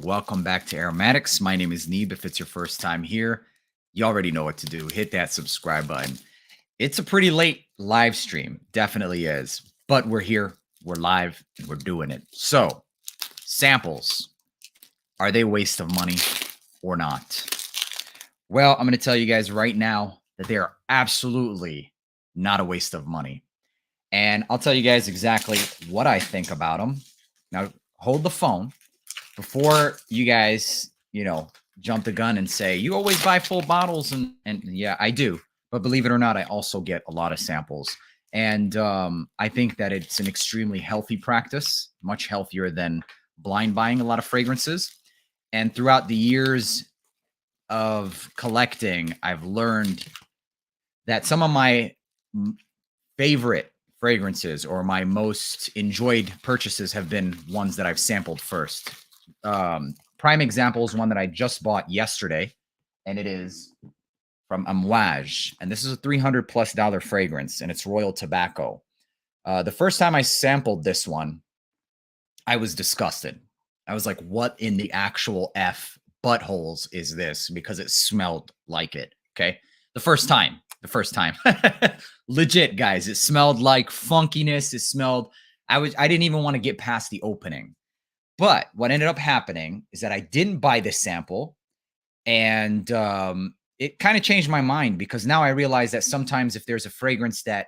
Welcome back to Aromatics. My name is Neeb. If it's your first time here, you already know what to do. Hit that subscribe button. It's a pretty late live stream, definitely is, but we're here, we're live, and we're doing it. So, samples, are they a waste of money or not? Well, I'm going to tell you guys right now that they are absolutely not a waste of money. And I'll tell you guys exactly what I think about them. Now, hold the phone. Before you guys, jump the gun and say, you always buy full bottles. And yeah, I do. But believe it or not, I also get a lot of samples. And I think that it's an extremely healthy practice, much healthier than blind buying a lot of fragrances. And throughout the years of collecting, I've learned that some of my favorite fragrances or my most enjoyed purchases have been ones that I've sampled first. Prime example is one that I just bought yesterday, and it is from Amouage, and this is a $300+ fragrance, and it's Royal Tobacco. The first time I sampled this one, I was disgusted. I was like, what in the actual F buttholes is this? Because it smelled like it. Okay. The first time, legit, guys, it smelled like funkiness. It smelled, I didn't even want to get past the opening. But what ended up happening is that I didn't buy this sample, and it kind of changed my mind, because now I realize that sometimes if there's a fragrance that,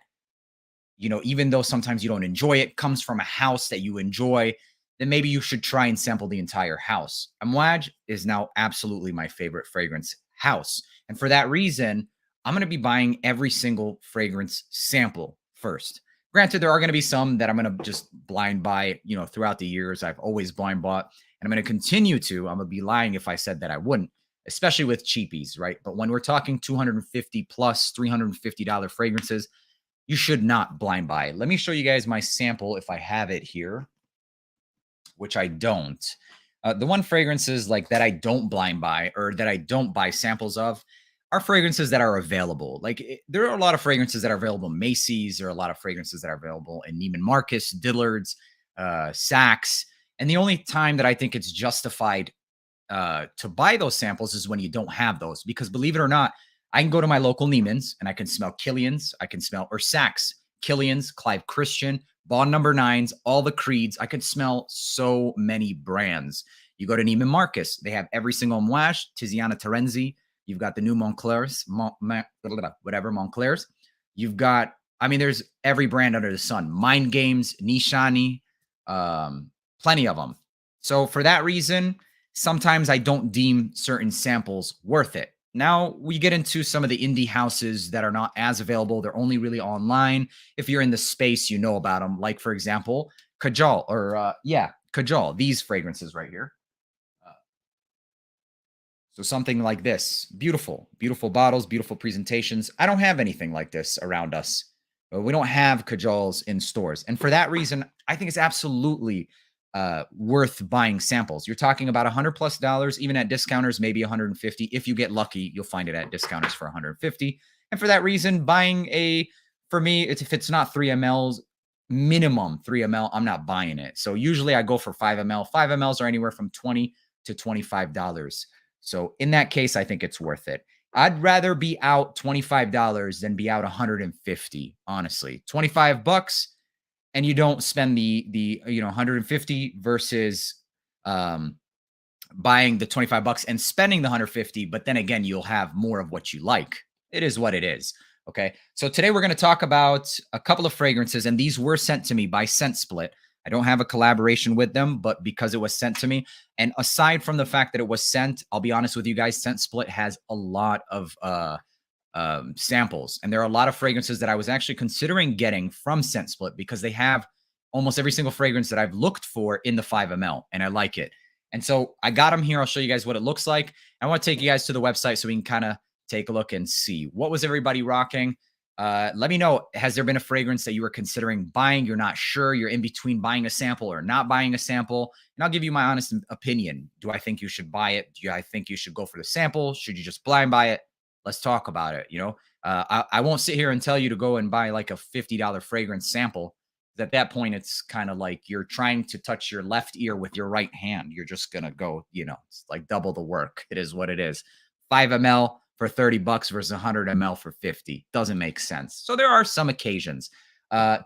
even though sometimes you don't enjoy it, comes from a house that you enjoy, then maybe you should try and sample the entire house. Amouage is now absolutely my favorite fragrance house. And for that reason, I'm going to be buying every single fragrance sample first. Granted, there are going to be some that I'm going to just blind buy, throughout the years. I've always blind bought, and I'm going to continue to. I'm going to be lying if I said that I wouldn't, especially with cheapies, right? But when we're talking $250 plus $350 fragrances, you should not blind buy. Let me show you guys my sample if I have it here, which I don't. The one fragrances like that I don't blind buy, or that I don't buy samples of, are fragrances that are available. There are a lot of fragrances that are available in Macy's. There are a lot of fragrances that are available in Neiman Marcus, Dillard's, Saks. And the only time that I think it's justified to buy those samples is when you don't have those. Because believe it or not, I can go to my local Neiman's and I can smell Killian's, or Saks, Killian's, Clive Christian, Bond number 9s, all the Creeds. I could smell so many brands. You go to Neiman Marcus, they have every single Amouage, Tiziana Terenzi. You've got the new Montclairs, Montclairs. You've got, there's every brand under the sun. Mind Games, Nishani, plenty of them. So for that reason, sometimes I don't deem certain samples worth it. Now we get into some of the indie houses that are not as available. They're only really online. If you're in the space, you know about them. Like, for example, Kajal, Kajal, these fragrances right here. So something like this, beautiful, beautiful bottles, beautiful presentations. I don't have anything like this around us. We don't have Kajals in stores. And for that reason, I think it's absolutely worth buying samples. You're talking about $100+, even at discounters, maybe 150. If you get lucky, you'll find it at discounters for 150. And for that reason, buying for me, if it's not 3 mLs, minimum 3 ml, I'm not buying it. So usually I go for 5 ml. 5 mLs are anywhere from $20 to $25. So in that case, I think it's worth it. I'd rather be out $25 than be out $150, honestly. $25 and you don't spend the $150 versus buying the $25 and spending the $150, but then again, you'll have more of what you like. It is what it is. Okay. So today we're going to talk about a couple of fragrances, and these were sent to me by Scent Split. I don't have a collaboration with them, but because it was sent to me, and aside from the fact that it was sent, I'll be honest with you guys, Scent Split has a lot of samples, and there are a lot of fragrances that I was actually considering getting from Scent Split because they have almost every single fragrance that I've looked for in the 5 ml, and I like it. And so I got them here. I'll show you guys what it looks like. I want to take you guys to the website so we can kind of take a look and see what was everybody rocking. Let me know, has there been a fragrance that you were considering buying? You're not sure. You're in between buying a sample or not buying a sample. And I'll give you my honest opinion. Do I think you should buy it? Do I think you should go for the sample? Should you just blind buy it? Let's talk about it. I won't sit here and tell you to go and buy like a $50 fragrance sample. At that point, it's kind of like you're trying to touch your left ear with your right hand. You're just going to go, it's like double the work. It is what it is. 5 ml for 30 bucks versus 100 ml for 50. Doesn't make sense. So there are some occasions.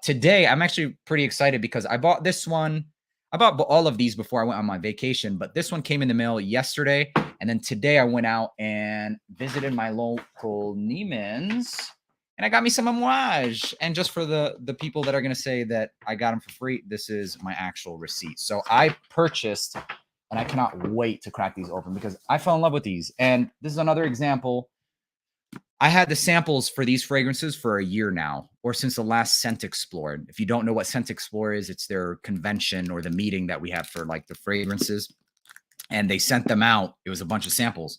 Today, I'm actually pretty excited because I bought this one. I bought all of these before I went on my vacation, but this one came in the mail yesterday. And then today I went out and visited my local Neiman's and I got me some homage. And just for the people that are going to say that I got them for free, this is my actual receipt. So I purchased, and I cannot wait to crack these open because I fell in love with these. And this is another example. I had the samples for these fragrances for a year now, or since the last Scent Explored. If you don't know what Scent Explored is, it's their convention or the meeting that we have for like the fragrances. And they sent them out. It was a bunch of samples.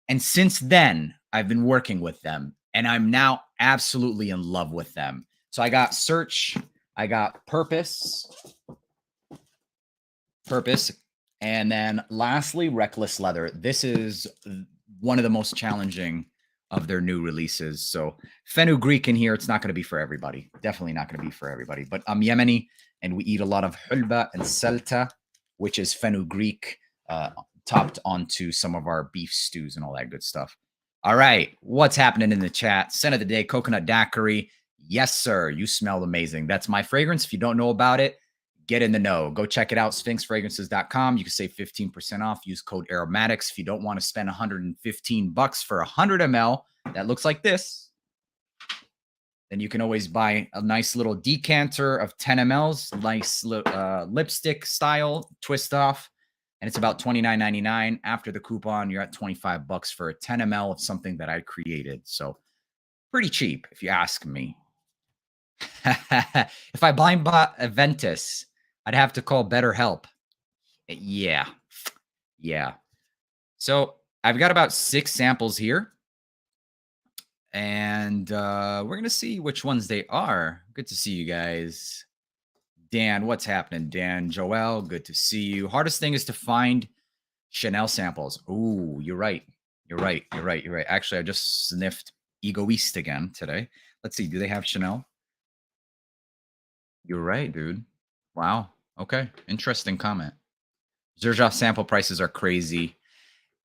And since then, I've been working with them. And I'm now absolutely in love with them. So I got Search. I got Purpose. And then lastly, Reckless Leather. This is one of the most challenging of their new releases. So fenugreek in here, it's not going to be for everybody. Definitely not going to be for everybody. But I'm Yemeni, and we eat a lot of hulba and selta, which is fenugreek topped onto some of our beef stews and all that good stuff. All right, what's happening in the chat? Scent of the day, Coconut Daiquiri. Yes, sir, you smell amazing. That's my fragrance. If you don't know about it, get in the know. Go check it out, sphinxfragrances.com. You can save 15% off. Use code aromatics. If you don't want to spend 115 bucks for 100 ml, that looks like this, then you can always buy a nice little decanter of 10 mLs, nice lipstick style twist off. And it's about $29.99. After the coupon, you're at 25 bucks for a 10 ml of something that I created. So pretty cheap, if you ask me. If I blind bought Aventus, I'd have to call BetterHelp. Yeah. So I've got about 6 samples here. And we're going to see which ones they are. Good to see you guys. Dan, what's happening? Dan, Joel, good to see you. Hardest thing is to find Chanel samples. Ooh, you're right. You're right. Actually, I just sniffed Egoist again today. Let's see. Do they have Chanel? You're right, dude. Wow. Okay. Interesting comment. Xerjoff sample prices are crazy.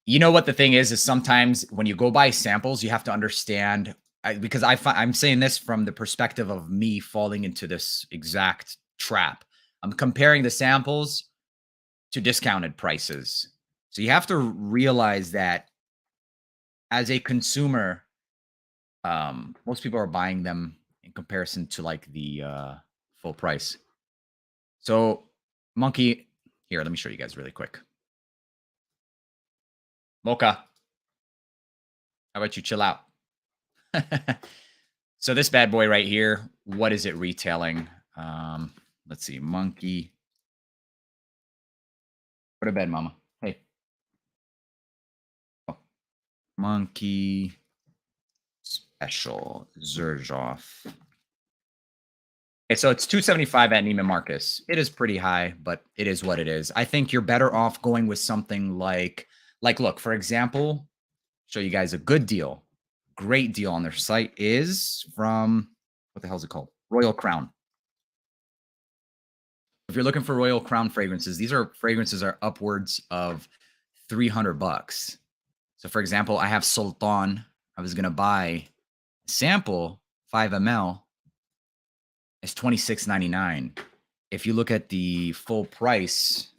You know what the thing is sometimes when you go buy samples, you have to understand, because I'm saying this from the perspective of me falling into this exact trap. I'm comparing the samples to discounted prices. So you have to realize that as a consumer, most people are buying them in comparison to like the full price. So Monkey, here, let me show you guys really quick. Mocha, how about you chill out? So this bad boy right here, what is it retailing? Let's see, Monkey. Go to bed, mama. Hey. Oh. Monkey Special Xerjoff. Okay, so it's $275 at Neiman Marcus. It is pretty high, but it is what it is. I think you're better off going with something like look, for example, show you guys a good deal. Great deal on their site is from, what the hell is it called? Royal Crown. If you're looking for Royal Crown fragrances, these fragrances are upwards of 300 bucks. So for example, I have Sultan. I was going to buy a sample, 5 ml. It's $26.99. If you look at the full price,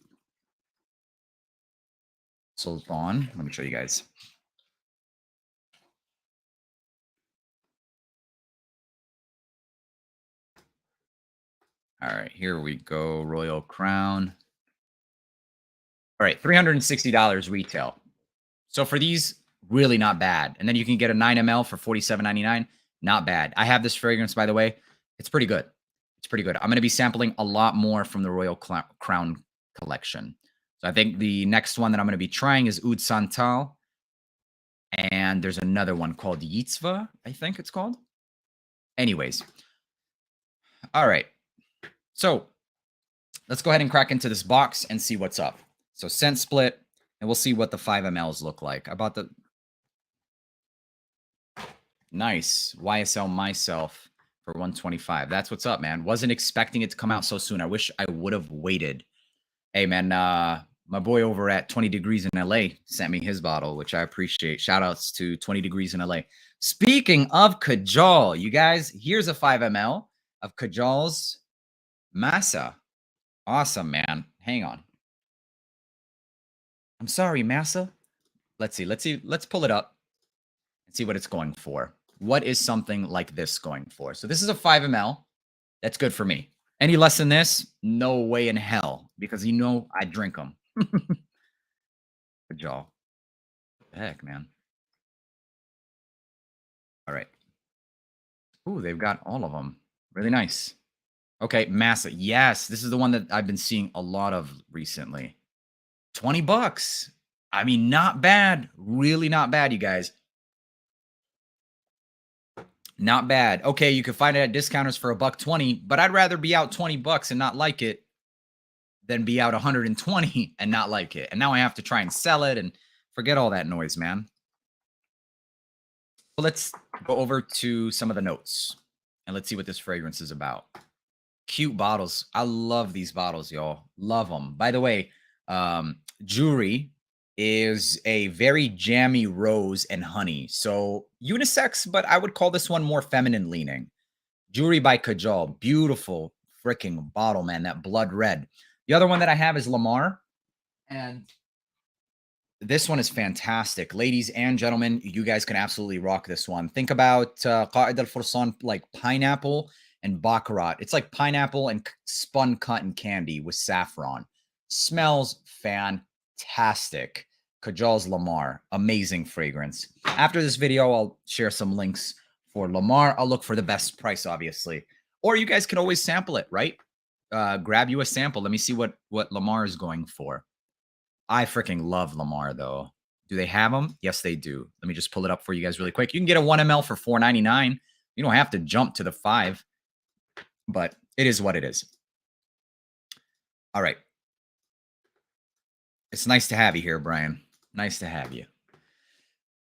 Sultan, let me show you guys. All right, here we go. Royal Crown. All right, $360 retail. So for these, really not bad. And then you can get a 9 ml for $47.99. Not bad. I have this fragrance, by the way. It's pretty good. It's pretty good. I'm going to be sampling a lot more from the Royal Crown collection. So I think the next one that I'm going to be trying is Oud Santal. And there's another one called Yitzva, I think it's called. Anyways. All right. So let's go ahead and crack into this box and see what's up. So scent split, and we'll see what the 5 mLs look like. I bought the nice YSL Myself for 125. That's what's up, man. Wasn't expecting it to come out so soon. I wish I would have waited. Hey, man, my boy over at 20 Degrees in LA sent me his bottle, which I appreciate. Shout outs to 20 Degrees in LA. Speaking of Kajal, you guys, here's a 5 ml of Kajal's Massa. Awesome, man. Hang on. I'm sorry, Massa. Let's see. Let's pull it up and see what it's going for. What is something like this going for? So this is a 5 ml. That's good for me. Any less than this, no way in hell, because you know I drink them. Good job. What the heck, man? All right. Ooh, they've got all of them. Really nice. Okay, Massa. Yes, this is the one that I've been seeing a lot of recently. 20 bucks. I mean, not bad. Really not bad, you guys. Not bad. Okay, you can find it at discounters for $1.20, but I'd rather be out 20 bucks and not like it than be out 120 and not like it. And now I have to try and sell it and forget all that noise, man. Well, let's go over to some of the notes and let's see what this fragrance is about. Cute bottles. I love these bottles, y'all. Love them. By the way, Jewelry is a very jammy rose and honey. So unisex, but I would call this one more feminine leaning. Jewelry by Kajal. Beautiful freaking bottle, man. That blood red. The other one that I have is Lamar. And this one is fantastic. Ladies and gentlemen, you guys can absolutely rock this one. Think about Ard Alzaafaran, like pineapple and baccarat. It's like pineapple and spun cotton candy with saffron. Smells fantastic. Kajal's Lamar, amazing fragrance. After this video, I'll share some links for Lamar. I'll look for the best price, obviously. Or you guys can always sample it, right? Grab you a sample. Let me see what Lamar is going for. I freaking love Lamar, though. Do they have them? Yes, they do. Let me just pull it up for you guys really quick. You can get a 1 ml for $4.99. You don't have to jump to the 5, but it is what it is. All right. It's nice to have you here, Brian. Nice to have you.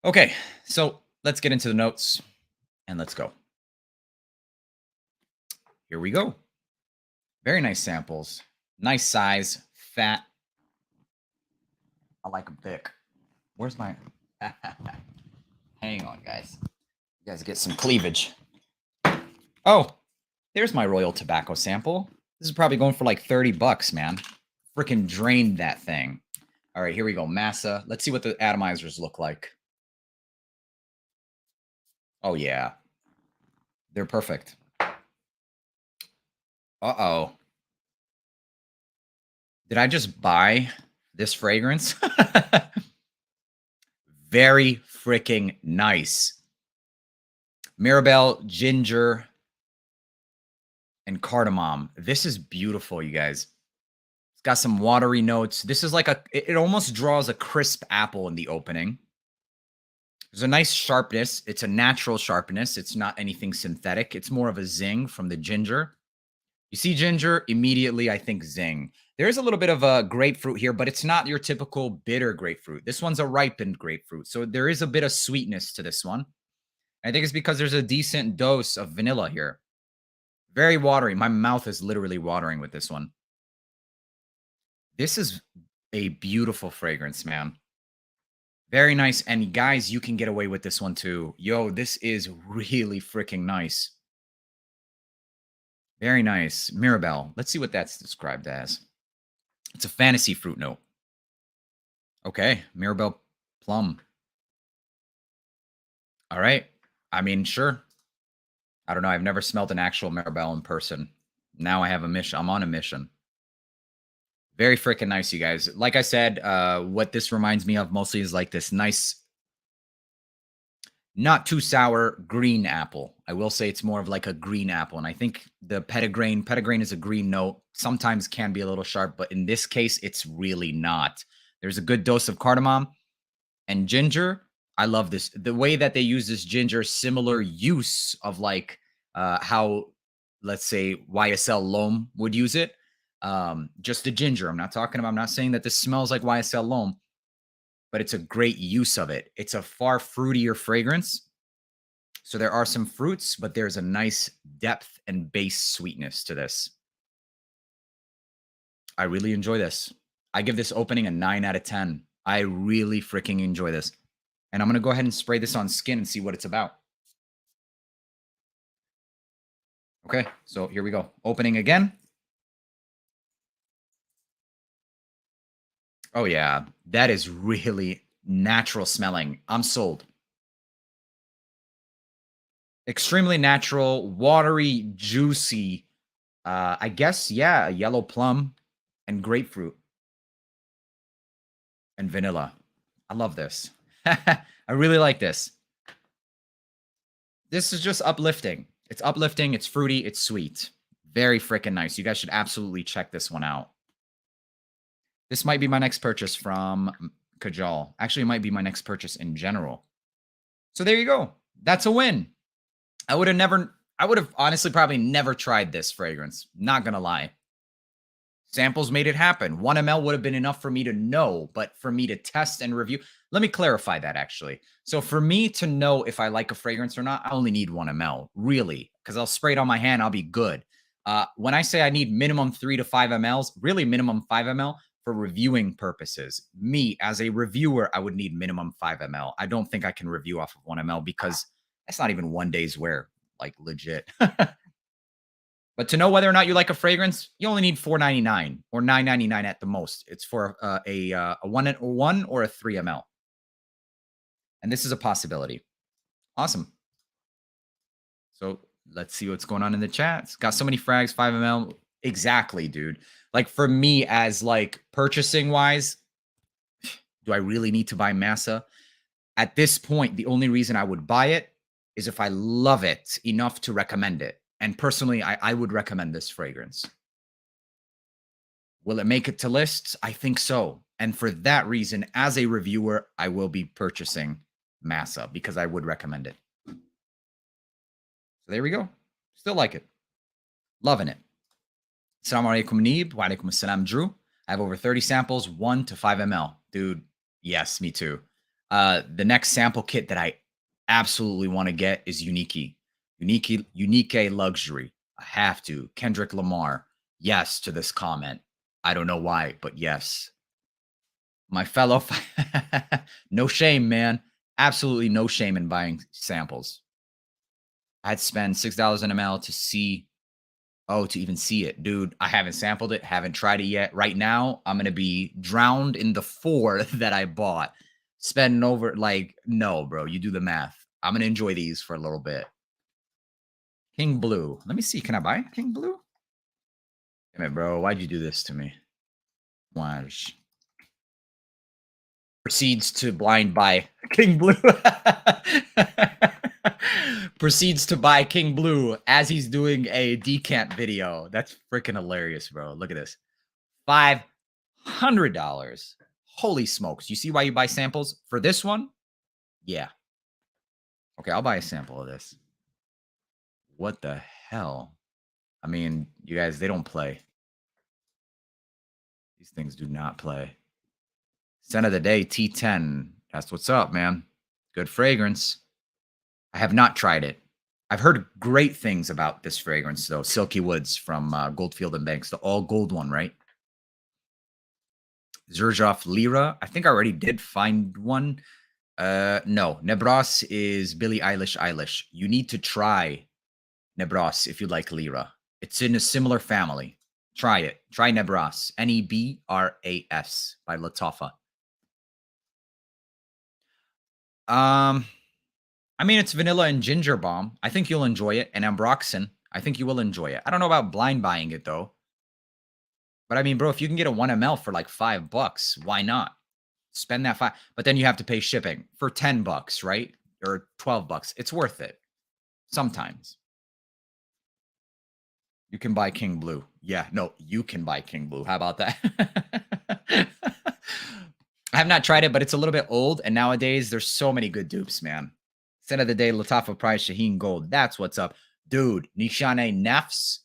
Okay, so let's get into the notes and let's go. Here we go. Very nice samples. Nice size. Fat. I like them thick. Where's my... Hang on, guys. You guys get some cleavage. Oh, there's my Royal Tobacco sample. This is probably going for like 30 bucks, man. Freaking drained that thing. All right, here we go. Massa. Let's see what the atomizers look like. Oh, yeah. They're perfect. Uh-oh. Did I just buy this fragrance? Very freaking nice. Mirabelle, ginger, and cardamom. This is beautiful, you guys. It's got some watery notes. This is like it almost draws a crisp apple in the opening. There's a nice sharpness. It's a natural sharpness. It's not anything synthetic. It's more of a zing from the ginger. You see ginger, immediately I think zing. There is a little bit of a grapefruit here, but it's not your typical bitter grapefruit. This one's a ripened grapefruit. So there is a bit of sweetness to this one. I think it's because there's a decent dose of vanilla here. Very watery. My mouth is literally watering with this one. This is a beautiful fragrance, man. Very nice. And guys, you can get away with this one too. Yo, this is really freaking nice. Very nice. Mirabelle. Let's see what that's described as. It's a fantasy fruit note. Okay. Mirabelle plum. All right. I mean, sure. I don't know. I've never smelled an actual Mirabelle in person. Now I have a mission. I'm on a mission. Very freaking nice, you guys. Like I said, what this reminds me of mostly is like this nice, not too sour green apple. I will say it's more of like a green apple. And I think the petitgrain is a green note. Sometimes can be a little sharp, but in this case, it's really not. There's a good dose of cardamom and ginger. I love this. The way that they use this ginger, similar use of like how, let's say, YSL L'Homme would use it. Just the ginger. I'm not saying that this smells like YSL L'Homme, but it's a great use of it. It's a far fruitier fragrance. So there are some fruits, but there's a nice depth and base sweetness to this. I really enjoy this. I give this opening a 9 out of 10. I really freaking enjoy this. And I'm going to go ahead and spray this on skin and see what it's about. Okay, so here we go. Opening again. Oh, yeah. That is really natural smelling. I'm sold. Extremely natural, watery, juicy. I guess, yeah, yellow plum and grapefruit and vanilla. I love this. I really like this. This is just uplifting. It's uplifting. It's fruity. It's sweet. Very freaking nice. You guys should absolutely check this one out. This might be my next purchase from Kajal. Actually, it might be my next purchase in general. So there you go. That's a win. I would have honestly probably never tried this fragrance. Not going to lie. Samples made it happen. 1 ml would have been enough for me to know, but for me to test and review. Let me clarify that actually. So for me to know if I like a fragrance or not, I only need 1 ml, really, because I'll spray it on my hand. I'll be good. When I say I need minimum 3 to 5 mLs, really minimum 5 ml for reviewing purposes. Me as a reviewer, I would need minimum 5 ml. I don't think I can review off of 1 ml because that's not even 1 day's wear, like legit. But to know whether or not you like a fragrance, you only need $4.99 or $9.99 at the most. It's for a 1 or a 3 ml. And this is a possibility. Awesome. So let's see what's going on in the chat. It's got so many frags, 5 ml. Exactly, dude. Like for me as like purchasing wise, do I really need to buy Massa? At this point, the only reason I would buy it is if I love it enough to recommend it. And personally, I would recommend this fragrance. Will it make it to lists? I think so. And for that reason, as a reviewer, I will be purchasing Massa because I would recommend it. So there we go. Still like it. Loving it. Assalamu alaikum, Neeb. Wa alaikum assalam, Drew. I have over 30 samples, 1 to 5 ml. Dude, yes, me too. The next sample kit that I absolutely want to get is Unique Luxury. I have to. Kendrick Lamar. Yes to this comment. I don't know why, but yes. My fellow, no shame, man. Absolutely no shame in buying samples. I'd spend $6 an ml to see, to even see it. Dude, I haven't sampled it, haven't tried it yet. Right now, I'm going to be drowned in the 4 that I bought. Spending over, like, no, bro, you do the math. I'm going to enjoy these for a little bit. King Blue. Let me see. Can I buy King Blue? Damn it, bro. Why'd you do this to me? Why? Proceeds to blind buy King Blue. Proceeds to buy King Blue as he's doing a decant video. That's freaking hilarious, bro. Look at this. $500. Holy smokes. You see why you buy samples? For this one? Yeah. Okay, I'll buy a sample of this. What the hell? I mean, you guys, they don't play. These things do not play. Scent of the day, T10. That's what's up, man. Good fragrance. I have not tried it. I've heard great things about this fragrance, though. Silky Woods from Goldfield and Banks, the all gold one, right? Xerjoff Lira. I think I already did find one. No, Nebras is Billie Eilish. You need to try Nebras if you like Lira. It's in a similar family. Try it. Try Nebras. Nebras by Lattafa. I mean, it's vanilla and ginger balm. I think you'll enjoy it. And ambroxan. I think you will enjoy it. I don't know about blind buying it, though. But I mean, bro, if you can get a 1 ml for like $5, why not? Spend that $5. But then you have to pay shipping for $10, right? Or $12. It's worth it. Sometimes. You can buy King Blue. Yeah, no, you can buy King Blue. How about that? I have not tried it, but it's a little bit old. And nowadays, there's so many good dupes, man. Scent of the day, Lattafa Price, Shaheen Gold. That's what's up. Dude, Nishane Nefs,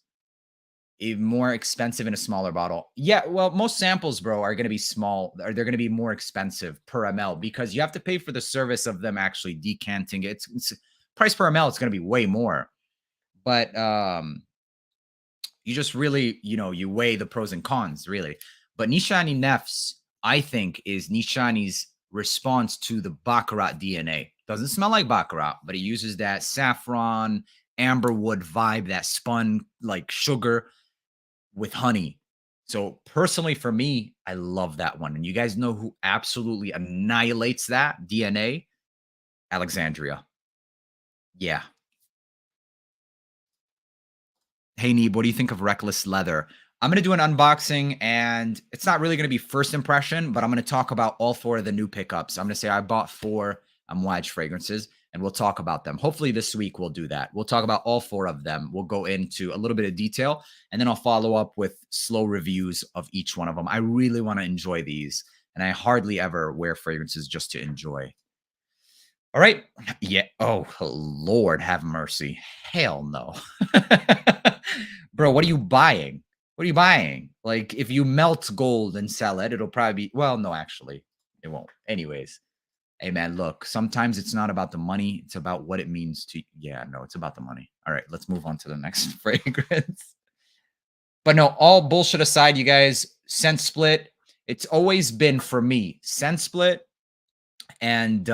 even more expensive in a smaller bottle. Yeah, well, most samples, bro, are going to be small. Or they're going to be more expensive per ml because you have to pay for the service of them actually decanting it. It's price per ml, it's going to be way more. But you just really, you weigh the pros and cons, really. But Nishani Nefs, I think, is Nishani's response to the Baccarat DNA. Doesn't smell like Baccarat, but it uses that saffron, amberwood vibe, that spun like sugar with honey. So personally, for me, I love that one. And you guys know who absolutely annihilates that DNA? Alexandria. Yeah. Hey, Neeb, what do you think of Reckless Leather? I'm going to do an unboxing, and it's not really going to be first impression, but I'm going to talk about all 4 of the new pickups. I'm going to say I bought 4 Amouage fragrances, and we'll talk about them. Hopefully this week we'll do that. We'll talk about all 4 of them. We'll go into a little bit of detail, and then I'll follow up with slow reviews of each one of them. I really want to enjoy these, and I hardly ever wear fragrances just to enjoy. All right. Yeah. Oh, Lord, have mercy. Hell no. Bro, what are you buying? What are you buying? Like, if you melt gold and sell it, it'll probably be, well, no, actually, it won't. Anyways, hey, man, look, sometimes it's not about the money. It's about what it means to, yeah, no, it's about the money. All right, let's move on to the next fragrance. But no, all bullshit aside, you guys, scent split, it's always been for me, scent split and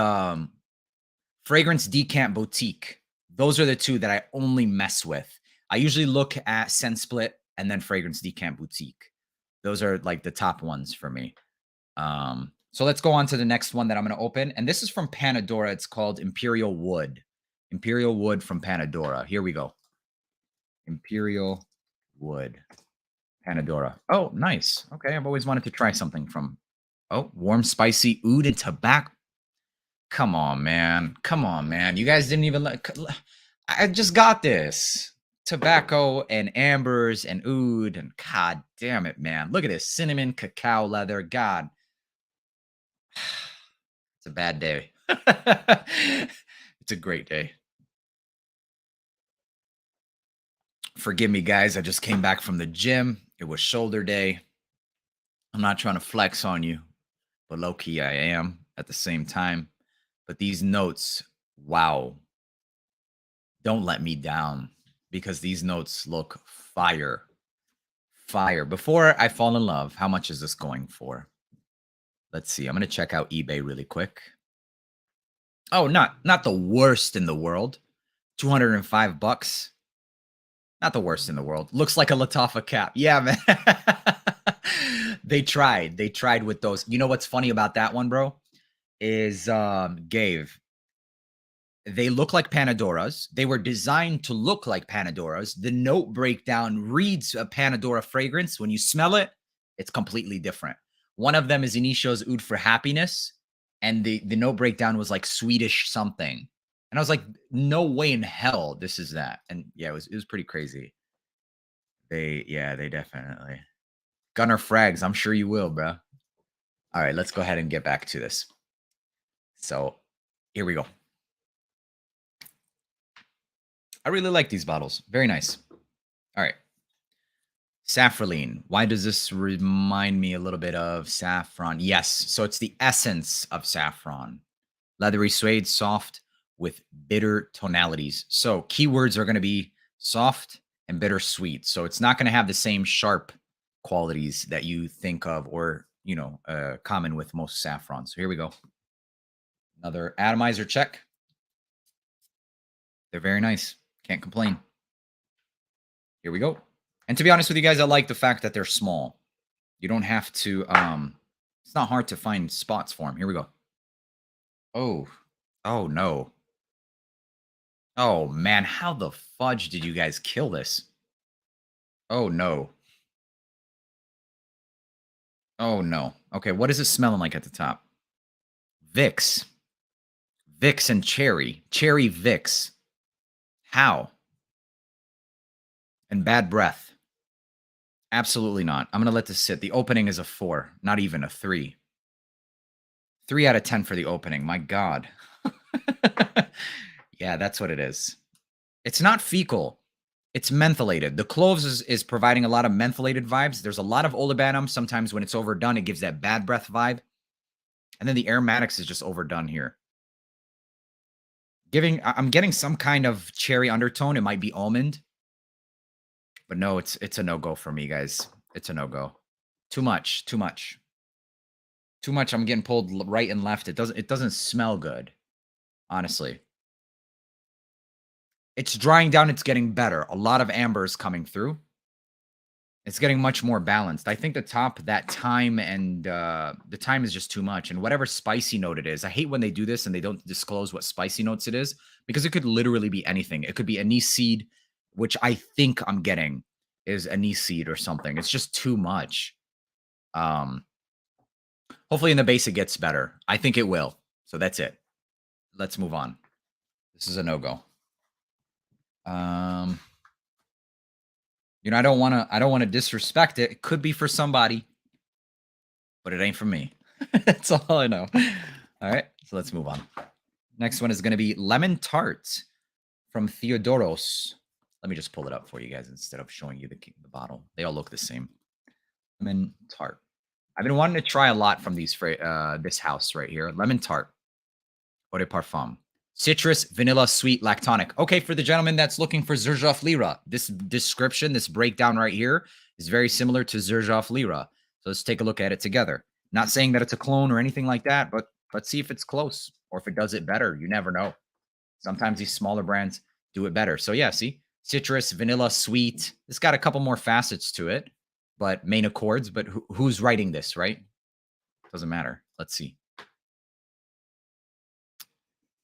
fragrance decant boutique. Those are the 2 that I only mess with. I usually look at scent split and then fragrance decant boutique. Those are like the top ones for me. So let's go on to the next one that I'm going to open. And this is from Panadora. It's called Imperial Wood. Imperial Wood from Panadora. Here we go. Imperial Wood. Panadora. Oh, nice. Okay, I've always wanted to try something from... Oh, warm, spicy oud and tobacco. Come on, man. Come on, man. You guys didn't even let... I just got this. Tobacco and ambers and oud and god damn it, man. Look at this. Cinnamon, cacao leather. God. It's a bad day. It's a great day. Forgive me, guys. I just came back from the gym. It was shoulder day. I'm not trying to flex on you, but low-key I am at the same time. But these notes, wow. Don't let me down, because these notes look fire. Fire. Before I fall in love, how much is this going for? Let's see. I'm going to check out eBay really quick. Oh, not the worst in the world. 205 bucks. Not the worst in the world. Looks like a Lattafa cap. Yeah, man. They tried. They tried with those. You know what's funny about that one, bro? Is Gave. They look like Panadoras. They were designed to look like Panadoras. The note breakdown reads a Panadora fragrance. When you smell it, it's completely different. One of them is Initio's Oud for Happiness, and the note breakdown was like Swedish something. And I was like, no way in hell this is that. And yeah, it was pretty crazy. They definitely. Gunner Frags, I'm sure you will, bro. All right, let's go ahead and get back to this. So here we go. I really like these bottles. Very nice. All right. Saffroline. Why does this remind me a little bit of saffron? Yes. So it's the essence of saffron. Leathery suede, soft with bitter tonalities. So keywords are going to be soft and bittersweet. So it's not going to have the same sharp qualities that you think of or, common with most saffron. So here we go. Another atomizer check. They're very nice. Can't complain. Here we go. And to be honest with you guys, I like the fact that they're small. You don't have to, it's not hard to find spots for them. Here we go. Oh no. Oh man, how the fudge did you guys kill this? Oh no. Oh no. Okay, what is it smelling like at the top? Vicks. Vicks and cherry. Cherry Vicks. How? And bad breath. Absolutely not. I'm going to let this sit. The opening is a 4, not even a 3. 3 out of 10 for the opening. My God. Yeah, that's what it is. It's not fecal. It's mentholated. The cloves is providing a lot of mentholated vibes. There's a lot of olibanum. Sometimes when it's overdone, it gives that bad breath vibe. And then the aromatics is just overdone here. I'm getting some kind of cherry undertone. It might be almond. But no, it's a no-go for me, guys. It's a no-go. Too much, too much. Too much. I'm getting pulled right and left. It doesn't smell good, honestly. It's drying down, it's getting better. A lot of amber is coming through. It's getting much more balanced. I think the top, that thyme and the thyme is just too much. And whatever spicy note it is, I hate when they do this and they don't disclose what spicy notes it is because it could literally be anything. It could be anise seed, which I think I'm getting is anise seed or something. It's just too much. Hopefully in the base it gets better. I think it will. So that's it. Let's move on. This is a no-go. You know, I don't want to disrespect it. It could be for somebody, but it ain't for me. That's all I know. All right, so let's move on. Next one is going to be lemon tart from Theodoros. Let me just pull it up for you guys instead of showing you the bottle. They all look the same. Lemon tart. I've been wanting to try a lot from these this house right here. Lemon tart. Eau de parfum. Citrus, vanilla, sweet, lactonic. Okay, for the gentleman that's looking for Xerjoff Lira, this description, this breakdown right here is very similar to Xerjoff Lira. So let's take a look at it together. Not saying that it's a clone or anything like that, but let's see if it's close or if it does it better. You never know. Sometimes these smaller brands do it better. So yeah, see? Citrus, vanilla, sweet. It's got a couple more facets to it, but main accords. But who's writing this, right? Doesn't matter. Let's see.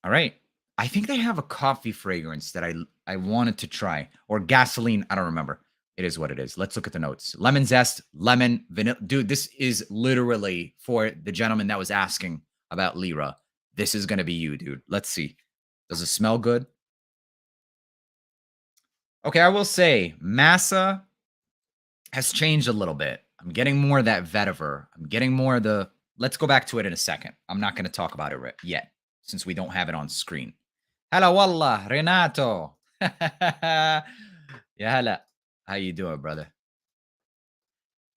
All right. I think they have a coffee fragrance that I wanted to try. Or gasoline. I don't remember. It is what it is. Let's look at the notes. Lemon zest, lemon, vanilla. Dude, this is literally for the gentleman that was asking about Lira. This is going to be you, dude. Let's see. Does it smell good? Okay, I will say Massa has changed a little bit. I'm getting more of that vetiver. I'm getting more of the... Let's go back to it in a second. I'm not going to talk about it yet, since we don't have it on screen. Hello, wallah, Renato. Yeah, hello. How you doing, brother?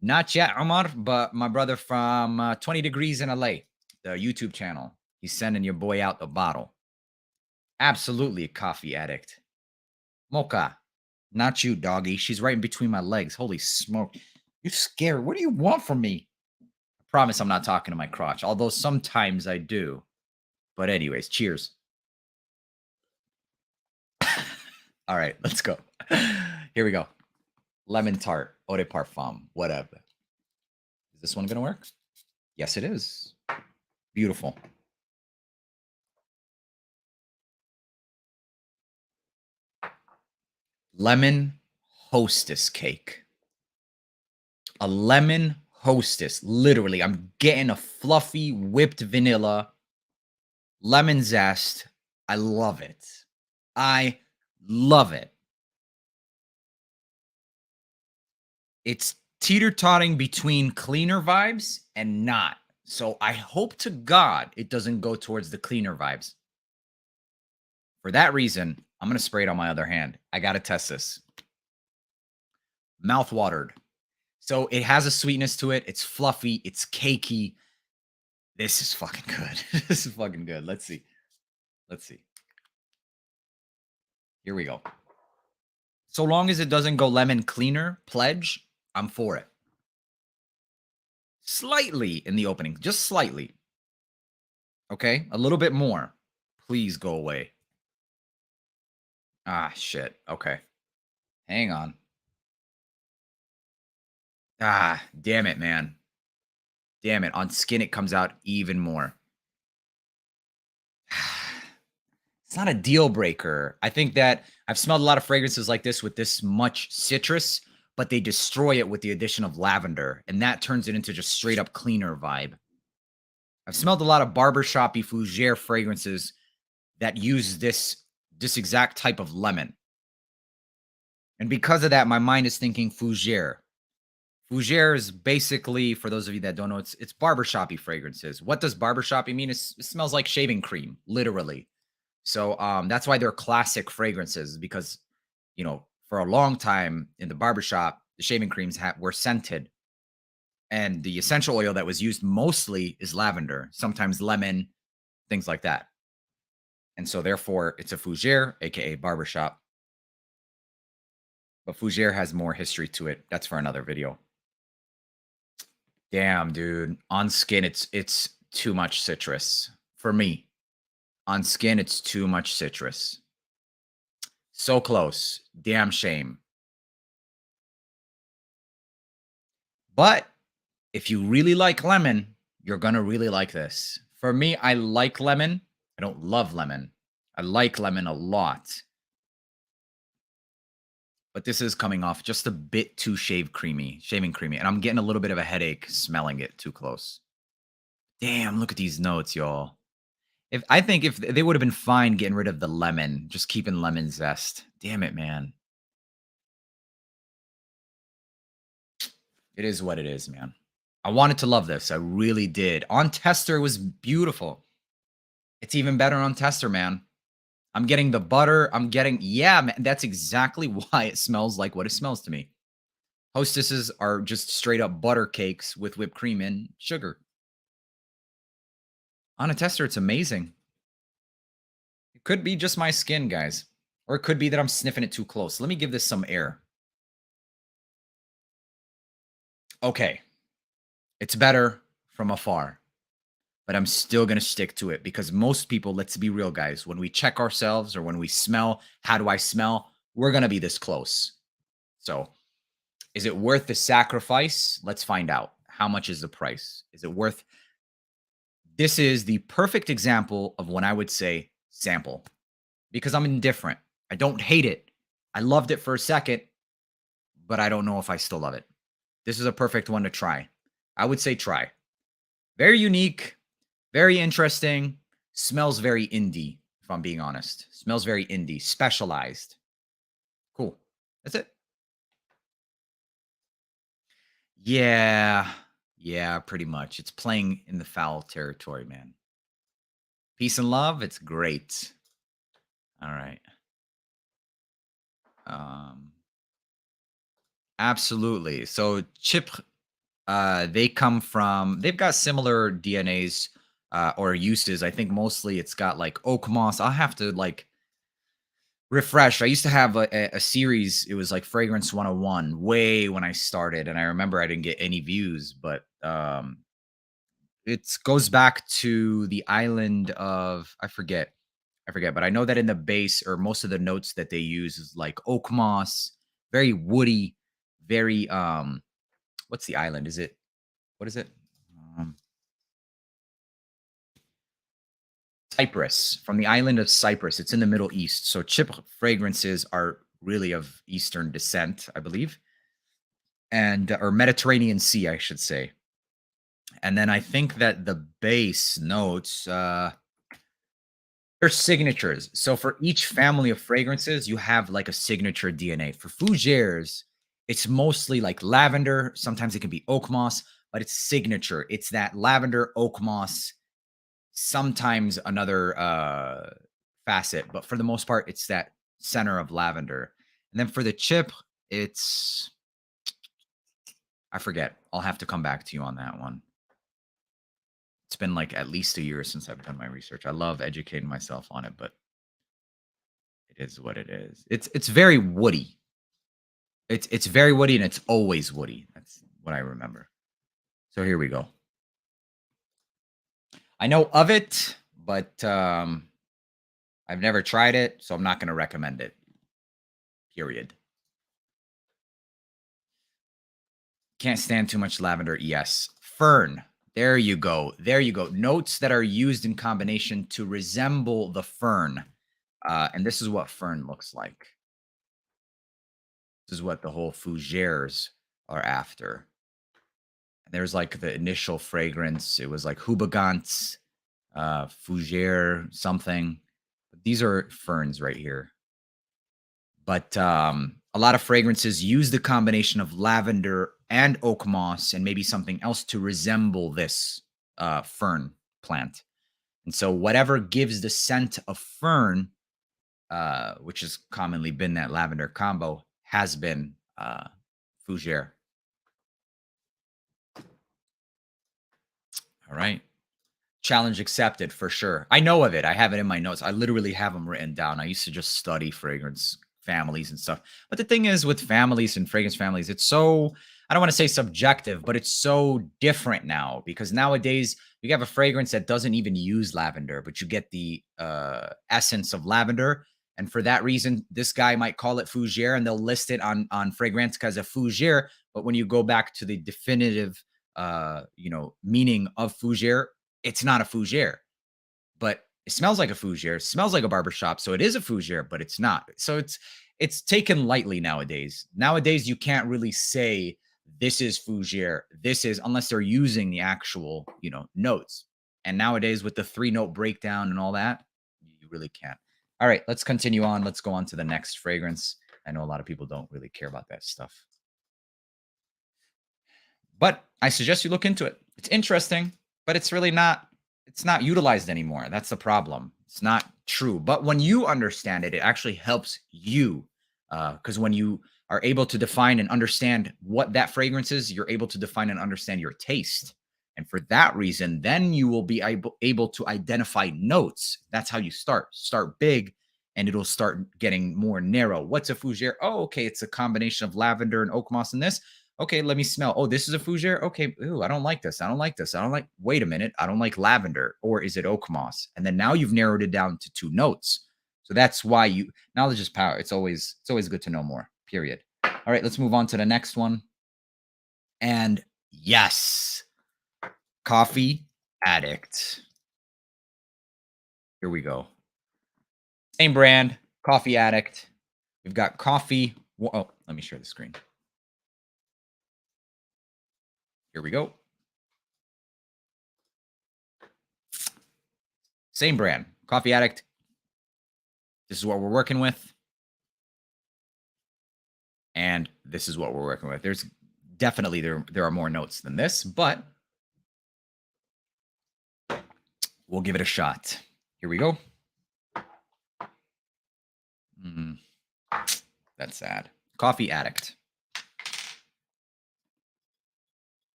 Not yet, Omar, but my brother from 20 Degrees in LA, the YouTube channel. He's sending your boy out the bottle. Absolutely a coffee addict. Mocha. Not you, doggy. She's right in between my legs. Holy smoke. You're scared. What do you want from me? I promise I'm not talking to my crotch, although sometimes I do. But anyways, cheers. All right, let's go. Here we go. Lemon tart, eau de parfum, whatever. Is this one going to work? Yes, it is. Beautiful. Lemon hostess cake. A lemon hostess. Literally, I'm getting a fluffy whipped vanilla, lemon zest. I love it. I love it. It's teeter-totting between cleaner vibes and not. So I hope to God it doesn't go towards the cleaner vibes. For that reason, I'm going to spray it on my other hand. I got to test this. Mouth watered. So it has a sweetness to it. It's fluffy. It's cakey. This is fucking good. This is fucking good. Let's see. Let's see. Here we go. So long as it doesn't go lemon cleaner, pledge, I'm for it. Slightly in the opening. Just slightly. Okay? A little bit more. Please go away. Ah, shit. Okay. Hang on. Ah, damn it, man. Damn it. On skin, it comes out even more. It's not a deal breaker. I think that I've smelled a lot of fragrances like this with this much citrus, but they destroy it with the addition of lavender, and that turns it into just straight up cleaner vibe. I've smelled a lot of barbershoppy fougere fragrances that use this exact type of lemon. And because of that, my mind is thinking fougere. Fougere is basically, for those of you that don't know, it's barbershoppy fragrances. What does barbershoppy mean? It smells like shaving cream, literally. So that's why they're classic fragrances, because, you know, for a long time in the barbershop, the shaving creams were scented. And the essential oil that was used mostly is lavender, sometimes lemon, things like that. And so therefore it's a fougere, aka barbershop. But fougere has more history to it. That's for another video. Damn, dude. On skin, it's too much citrus. For me. On skin, it's too much citrus. So close. Damn shame. But if you really like lemon, you're gonna really like this. For me, I like lemon. I don't love lemon. I like lemon a lot. But this is coming off just a bit too shaving creamy. And I'm getting a little bit of a headache smelling it too close. Damn, look at these notes, y'all. I think if they would have been fine getting rid of the lemon, just keeping lemon zest. Damn it, man. It is what it is, man. I wanted to love this. I really did. On tester, it was beautiful. It's even better on tester, man. I'm getting the butter. Yeah, man. That's exactly why it smells like what it smells to me. Hostesses are just straight up butter cakes with whipped cream and sugar. On a tester, it's amazing. It could be just my skin, guys. Or it could be that I'm sniffing it too close. Let me give this some air. Okay. It's better from afar. But I'm still going to stick to it because most people, let's be real, guys, when we check ourselves or when we smell, how do I smell? We're going to be this close. So is it worth the sacrifice? Let's find out. How much is the price? Is it worth? This is the perfect example of when I would say sample because I'm indifferent. I don't hate it. I loved it for a second, but I don't know if I still love it. This is a perfect one to try. I would say try. Very unique. Very interesting. Smells very indie, if I'm being honest. Smells very indie. Specialized. Cool. That's it. Yeah. Yeah, pretty much. It's playing in the foul territory, man. Peace and love. It's great. All right. Absolutely. So chip, they've got similar DNAs or uses. I think mostly it's got like oak moss. I'll have to like refresh. I used to have a series. It was like Fragrance 101 way when I started. And I remember I didn't get any views, but it goes back to the island of, I forget, but I know that in the base or most of the notes that they use is like oak moss, very woody, very, what's the island? What is it? Cyprus, from the island of Cyprus. It's in the Middle East. So chip fragrances are really of Eastern descent, I believe, and or Mediterranean Sea, I should say. And then I think that the base notes, they're signatures. So for each family of fragrances, you have like a signature DNA. For fougères, it's mostly like lavender. Sometimes it can be oak moss, but it's signature. It's that lavender, oak moss, sometimes another facet, but for the most part, it's that center of lavender. And then for the chip, it's, I forget. I'll have to come back to you on that one. It's been like at least a year since I've done my research. I love educating myself on it, but it is what it is. It's very woody. It's very woody and it's always woody. That's what I remember. So here we go. I know of it, but I've never tried it, so I'm not going to recommend it. Period. Can't stand too much lavender. Yes. Fern. There you go. There you go. Notes that are used in combination to resemble the fern. And this is what fern looks like. This is what the whole fougères are after. And there's like the initial fragrance. It was like Hubagant, fougère, something. These are ferns right here. But a lot of fragrances use the combination of lavender and oak moss and maybe something else to resemble this fern plant. And so whatever gives the scent of fern, which has commonly been that lavender combo, has been fougère. All right. Challenge accepted for sure. I know of it. I have it in my notes. I literally have them written down. I used to just study fragrance families and stuff. But the thing is with families and fragrance families, it's so, I don't want to say subjective, but it's so different now because nowadays you have a fragrance that doesn't even use lavender, but you get the essence of lavender. And for that reason, this guy might call it fougere and they'll list it on Fragrantica as a fougere. But when you go back to the definitive meaning of fougere, it's not a fougere, but it smells like a fougere, it smells like a barbershop. So it is a fougere, but it's not. So it's taken lightly nowadays. Nowadays, you can't really say this is fougere, this is, unless they're using the actual, notes. And nowadays with the 3-note breakdown and all that, you really can't. All right, let's continue on. Let's go on to the next fragrance. I know a lot of people don't really care about that stuff, but I suggest you look into it. It's interesting, but it's really not, it's not utilized anymore. That's the problem. It's not true. But when you understand it, it actually helps you. Because when you are able to define and understand what that fragrance is, you're able to define and understand your taste. And for that reason, then you will be able to identify notes. That's how you start. Start big, and it'll start getting more narrow. What's a fougere? Oh, okay, it's a combination of lavender and oak moss in this. Okay, let me smell. Oh, this is a fougere. Okay, ooh, I don't like this. I don't like this. I don't like, wait a minute. I don't like lavender. Or is it oak moss? And then now you've narrowed it down to 2 notes. So that's why knowledge is power. It's always good to know more, period. All right, let's move on to the next one. And yes, Coffee Addict. Here we go. Same brand, Coffee Addict. We've got coffee. Oh, let me share the screen. Here we go. Same brand, Coffee Addict. This is what we're working with. And this is what we're working with. There's definitely, there are more notes than this, but we'll give it a shot. Here we go. That's sad. Coffee Addict.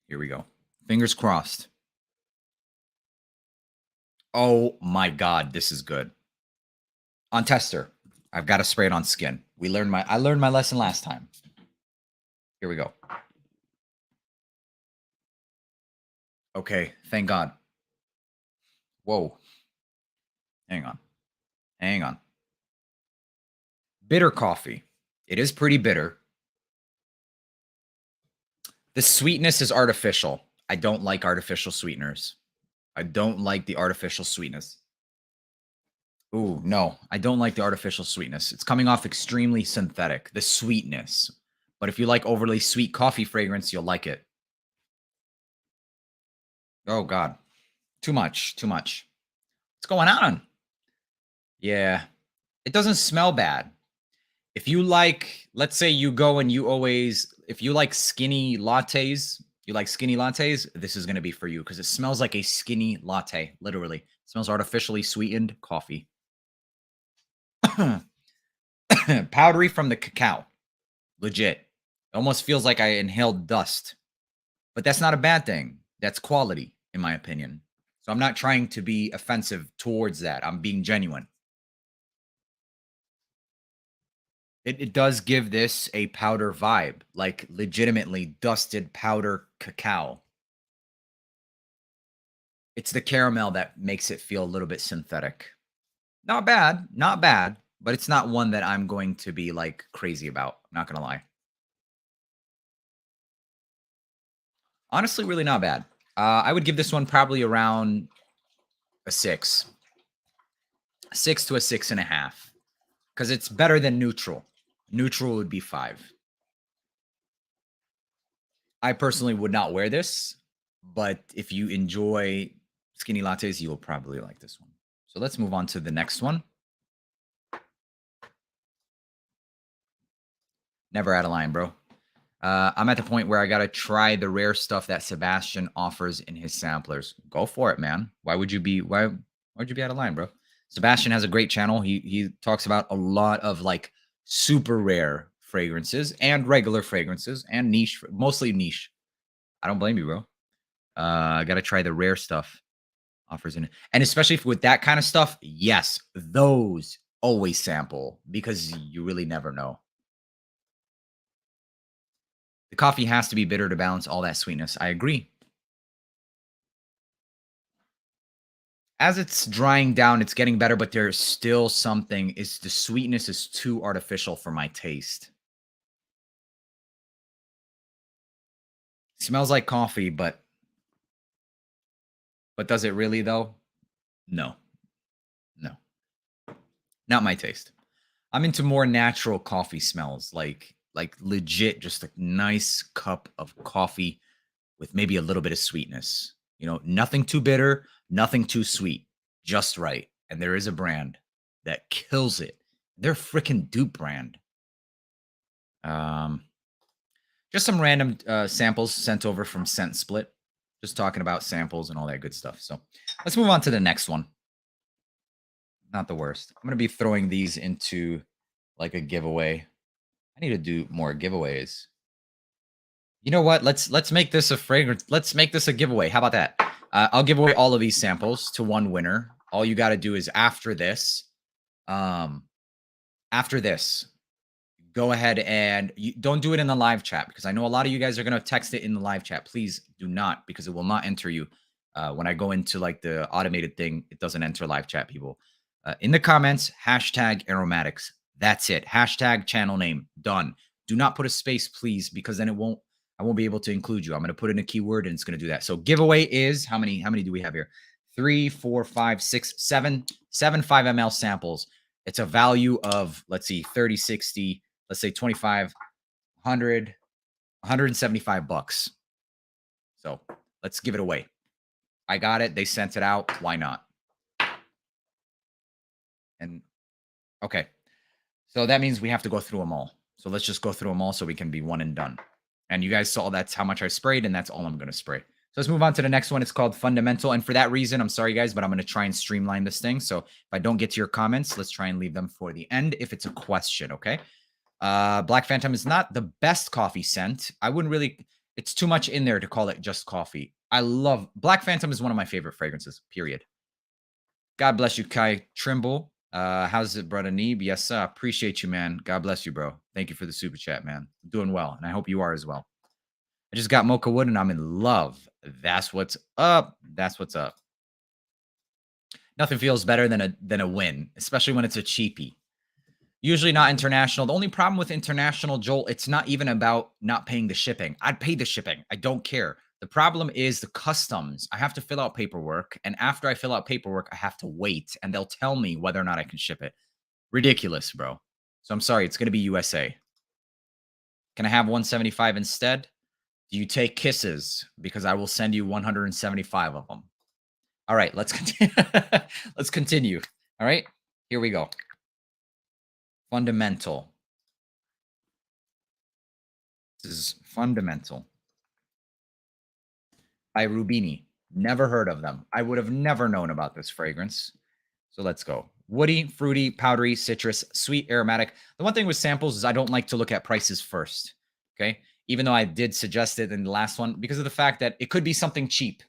Here we go. Fingers crossed. Oh my God, this is good. On tester, I've got to spray it on skin. I learned my lesson last time. Here we go. Okay, thank God. Whoa. Hang on. Bitter coffee. It is pretty bitter. The sweetness is artificial. I don't like artificial sweeteners. I don't like the artificial sweetness. Ooh, no, I don't like the artificial sweetness. It's coming off extremely synthetic, the sweetness. But if you like overly sweet coffee fragrance, you'll like it. Oh, God. Too much. What's going on? Yeah. It doesn't smell bad. If you like, let's say you go and if you like skinny lattes, this is going to be for you because it smells like a skinny latte, literally. It smells artificially sweetened coffee. Powdery from the cacao. Legit. It almost feels like I inhaled dust. But that's not a bad thing. That's quality, in my opinion. So I'm not trying to be offensive towards that. I'm being genuine. It does give this a powder vibe, like legitimately dusted powder cacao. It's the caramel that makes it feel a little bit synthetic. Not bad, but it's not one that I'm going to be like crazy about. I'm not going to lie. Honestly, really not bad. I would give this one probably around a 6. 6 to a 6.5. Because it's better than neutral. Neutral would be 5. I personally would not wear this, but if you enjoy skinny lattes, you will probably like this one. So let's move on to the next one. Never out of line, bro. I'm at the point where I got to try the rare stuff that Sebastian offers in his samplers. Go for it, man. Why would you be out of line, bro? Sebastian has a great channel. He talks about a lot of like super rare fragrances and regular fragrances and niche, mostly niche. I don't blame you, bro. I got to try the rare stuff offers in it. And especially with that kind of stuff, yes, those always sample because you really never know. The coffee has to be bitter to balance all that sweetness. I agree. As it's drying down, it's getting better, but there's still something. Is the sweetness is too artificial for my taste. Smells like coffee, but does it really though? No, no, not my taste. I'm into more natural coffee smells, like legit, just a nice cup of coffee with maybe a little bit of sweetness. You know, nothing too bitter, nothing too sweet, just right. And there is a brand that kills it. They're freaking dupe brand. Um, just some random samples sent over from Scent Split. Just talking about samples and all that good stuff. So let's move on to the next one. Not the worst. I'm gonna be throwing these into like a giveaway. I need to do more giveaways. You know what? Let's make this a fragrance. Let's make this a giveaway. How about that? I'll give away all of these samples to one winner. All you got to do is um, after this, go ahead and don't do it in the live chat because I know a lot of you guys are gonna text it in the live chat. Please do not because it will not enter you. When I go into like the automated thing, it doesn't enter live chat people. In the comments, hashtag aromatics. That's it. Hashtag channel name. Done. Do not put a space, please, because then I won't be able to include you. I'm going to put in a keyword and it's going to do that. So giveaway is how many do we have here? 3, 4, 5, 6, 7, 5 ml samples. It's a value of, let's see, 30, 60, let's say 25, 100, 175 bucks. So let's give it away. I got it. They sent it out. Why not? And okay. So that means we have to go through them all. So let's just go through them all so we can be one and done. And you guys saw that's how much I sprayed, and that's all I'm going to spray. So let's move on to the next one. It's called Fundamental. And for that reason, I'm sorry, guys, but I'm going to try and streamline this thing. So if I don't get to your comments, let's try and leave them for the end if it's a question, okay? Black Phantom is not the best coffee scent. I wouldn't really, it's too much in there to call it just coffee. I love, Black Phantom is one of my favorite fragrances, period. God bless you, Kai Trimble. How's it, brother Neeb? Yes, sir. Appreciate you, man. God bless you, bro. Thank you for the super chat, man. I'm doing well, and I hope you are as well. I just got Mocha Wood, and I'm in love. That's what's up. That's what's up. Nothing feels better than a win, especially when it's a cheapie. Usually not international. The only problem with international, Joel, it's not even about not paying the shipping. I'd pay the shipping. I don't care. The problem is the customs. I have to fill out paperwork, and after I fill out paperwork, I have to wait, and they'll tell me whether or not I can ship it. Ridiculous, bro. So I'm sorry. It's going to be USA. Can I have 175 instead? Do you take kisses? Because I will send you 175 of them. All right, let's continue. Let's continue. All right, here we go. Fundamental. This is Fundamental by Rubini. Never heard of them. I would have never known about this fragrance. So let's go. Woody, fruity, powdery, citrus, sweet, aromatic. The one thing with samples is I don't like to look at prices first. Okay. Even though I did suggest it in the last one because of the fact that it could be something cheap,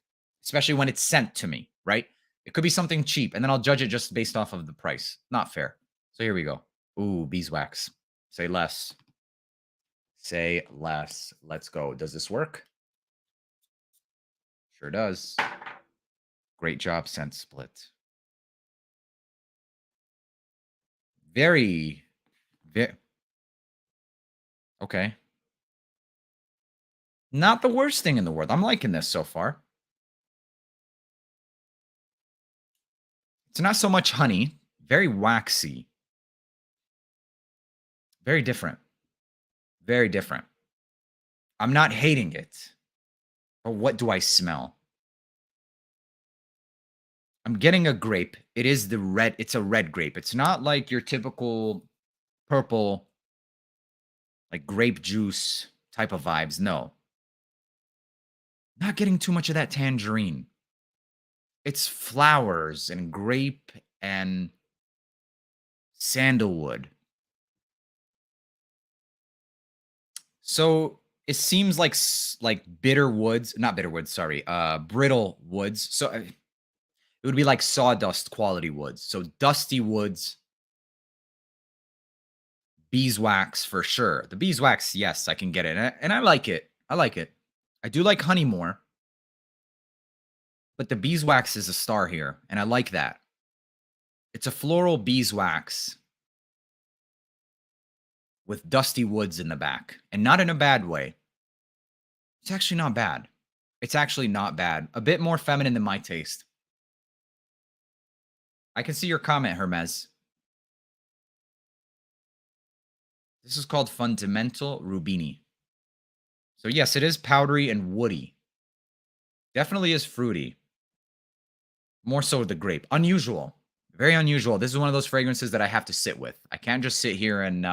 especially when it's sent to me, right? It could be something cheap and then I'll judge it just based off of the price. Not fair. So here we go. Ooh, beeswax. Say less. Say less. Let's go. Does this work? Sure does. Great job, Scent Split. Very. Okay. Not the worst thing in the world. I'm liking this so far. It's not so much honey. Very waxy. Very different. Very different. I'm not hating it. But what do I smell? I'm getting a grape. It is the red. It's a red grape. It's not like your typical purple, like grape juice type of vibes. No. Not getting too much of that tangerine. It's flowers and grape and sandalwood. So it seems like like bitter woods, not bitter woods, sorry, brittle woods. So it would be like sawdust quality woods. So dusty woods, beeswax for sure. The beeswax, yes, I can get it. And I like it. I like it. I do like honey more, but the beeswax is a star here. And I like that. It's a floral beeswax with dusty woods in the back and not in a bad way. It's actually not bad. It's actually not bad. A bit more feminine than my taste. I can see your comment, Hermes. This is called Fundamental Rubini. So yes, it is powdery and woody. Definitely is fruity. More so the grape. Unusual. Very unusual. This is one of those fragrances that I have to sit with. I can't just sit here and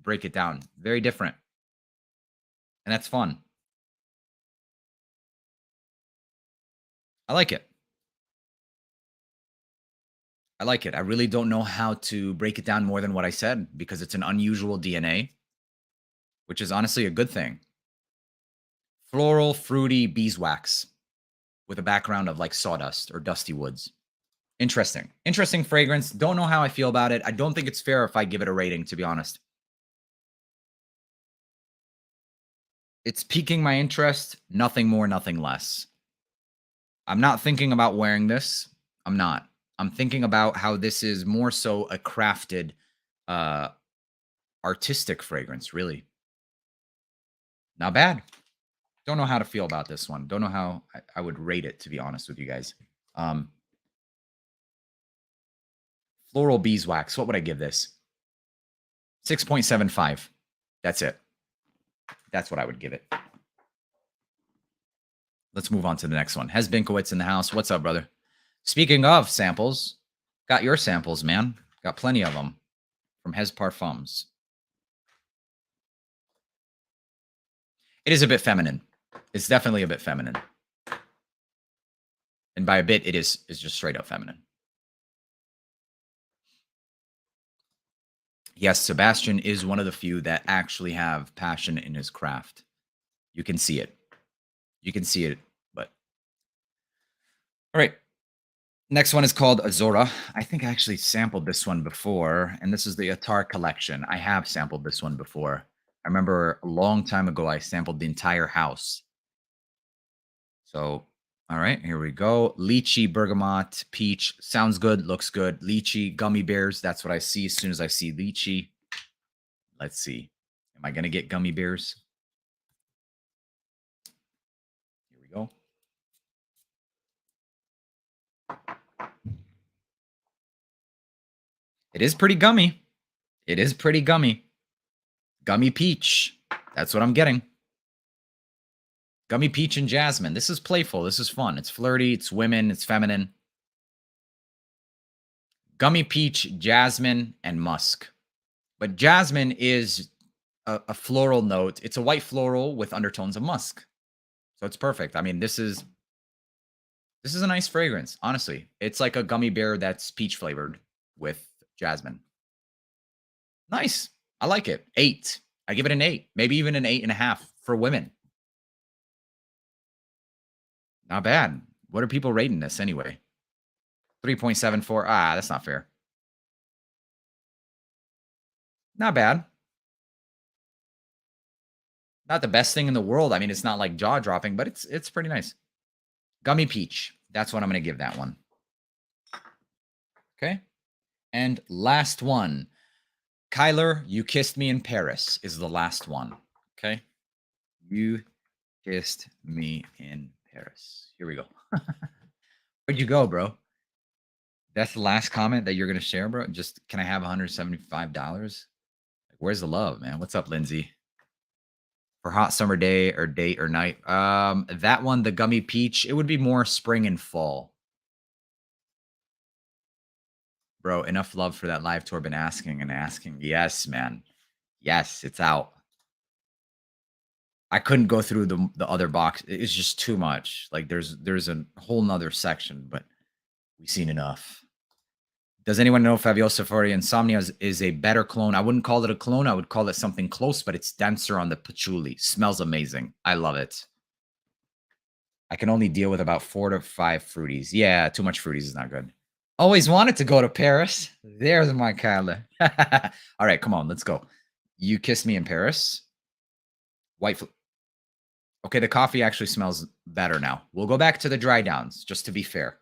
break it down. Very different. And that's fun. I like it. I like it. I really don't know how to break it down more than what I said because it's an unusual DNA, which is honestly a good thing. Floral, fruity beeswax with a background of like sawdust or dusty woods. Interesting. Interesting fragrance. Don't know how I feel about it. I don't think it's fair if I give it a rating, to be honest. It's piquing my interest. Nothing more, nothing less. I'm not thinking about wearing this. I'm not. I'm thinking about how this is more so a crafted, artistic fragrance, really. Not bad. Don't know how to feel about this one. Don't know how I would rate it, to be honest with you guys. Floral beeswax. What would I give this? 6.75. That's it. That's what I would give it. Let's move on to the next one. Hez Binkowitz in the house. What's up, brother? Speaking of samples, got your samples, man. Got plenty of them from Hez Parfums. It is a bit feminine. It's definitely a bit feminine. And by a bit, it's just straight up feminine. Yes, Sebastian is one of the few that actually have passion in his craft. You can see it. You can see it, but all right. Next one is called Azora. I think I actually sampled this one before, and this is the Attar collection. I have sampled this one before. I remember a long time ago, I sampled the entire house. So, all right, here we go. Lychee, bergamot, peach. Sounds good, looks good. Lychee, gummy bears. That's what I see as soon as I see lychee. Let's see. Am I going to get gummy bears? Here we go. It is pretty gummy. It is pretty gummy. Gummy peach. That's what I'm getting. Gummy peach and jasmine. This is playful. This is fun. It's flirty. It's women. It's feminine. Gummy peach, jasmine, and musk. But jasmine is a floral note. It's a white floral with undertones of musk. So it's perfect. I mean, this is a nice fragrance, honestly. It's like a gummy bear that's peach flavored with jasmine. Nice. I like it. 8. I give it an 8, maybe even an 8.5 for women. Not bad. What are people rating this anyway? 3.74. Ah, that's not fair. Not bad. Not the best thing in the world. I mean, it's not like jaw-dropping, but it's pretty nice. Gummy peach. That's what I'm going to give that one. Okay. And last one. Kyler, You Kissed Me in Paris is the last one. Okay. You Kissed Me in Paris. Here we go. Where'd you go, bro? That's the last comment that you're going to share, bro? Just, can I have $175? Where's the love, man? What's up, Lindsay? For hot summer day or date or night. That one, the gummy peach, it would be more spring and fall. Bro, enough love for that live tour. Been asking and asking. Yes, man. Yes, it's out. I couldn't go through the other box. It's just too much. Like there's a whole nother section, but we've seen enough. Does anyone know if Fabiosa Fori Insomnia is a better clone? I wouldn't call it a clone. I would call it something close, but it's denser on the patchouli. Smells amazing. I love it. I can only deal with about 4 to 5 fruities. Yeah, too much fruities is not good. Always wanted to go to Paris. There's my Kyla. All right, come on, let's go. You kissed me in Paris. White. Okay, the coffee actually smells better now. We'll go back to the dry downs, just to be fair.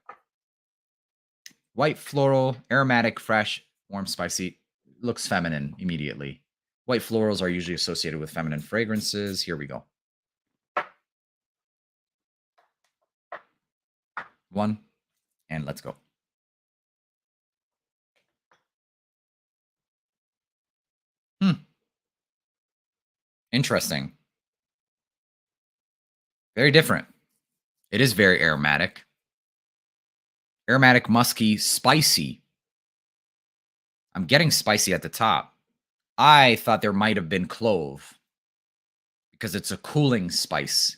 White floral, aromatic, fresh, warm, spicy. Looks feminine immediately. White florals are usually associated with feminine fragrances. Here we go. 1, and let's go. Interesting. Very different. It is very aromatic. Aromatic, musky, spicy. I'm getting spicy at the top. I thought there might have been clove because it's a cooling spice.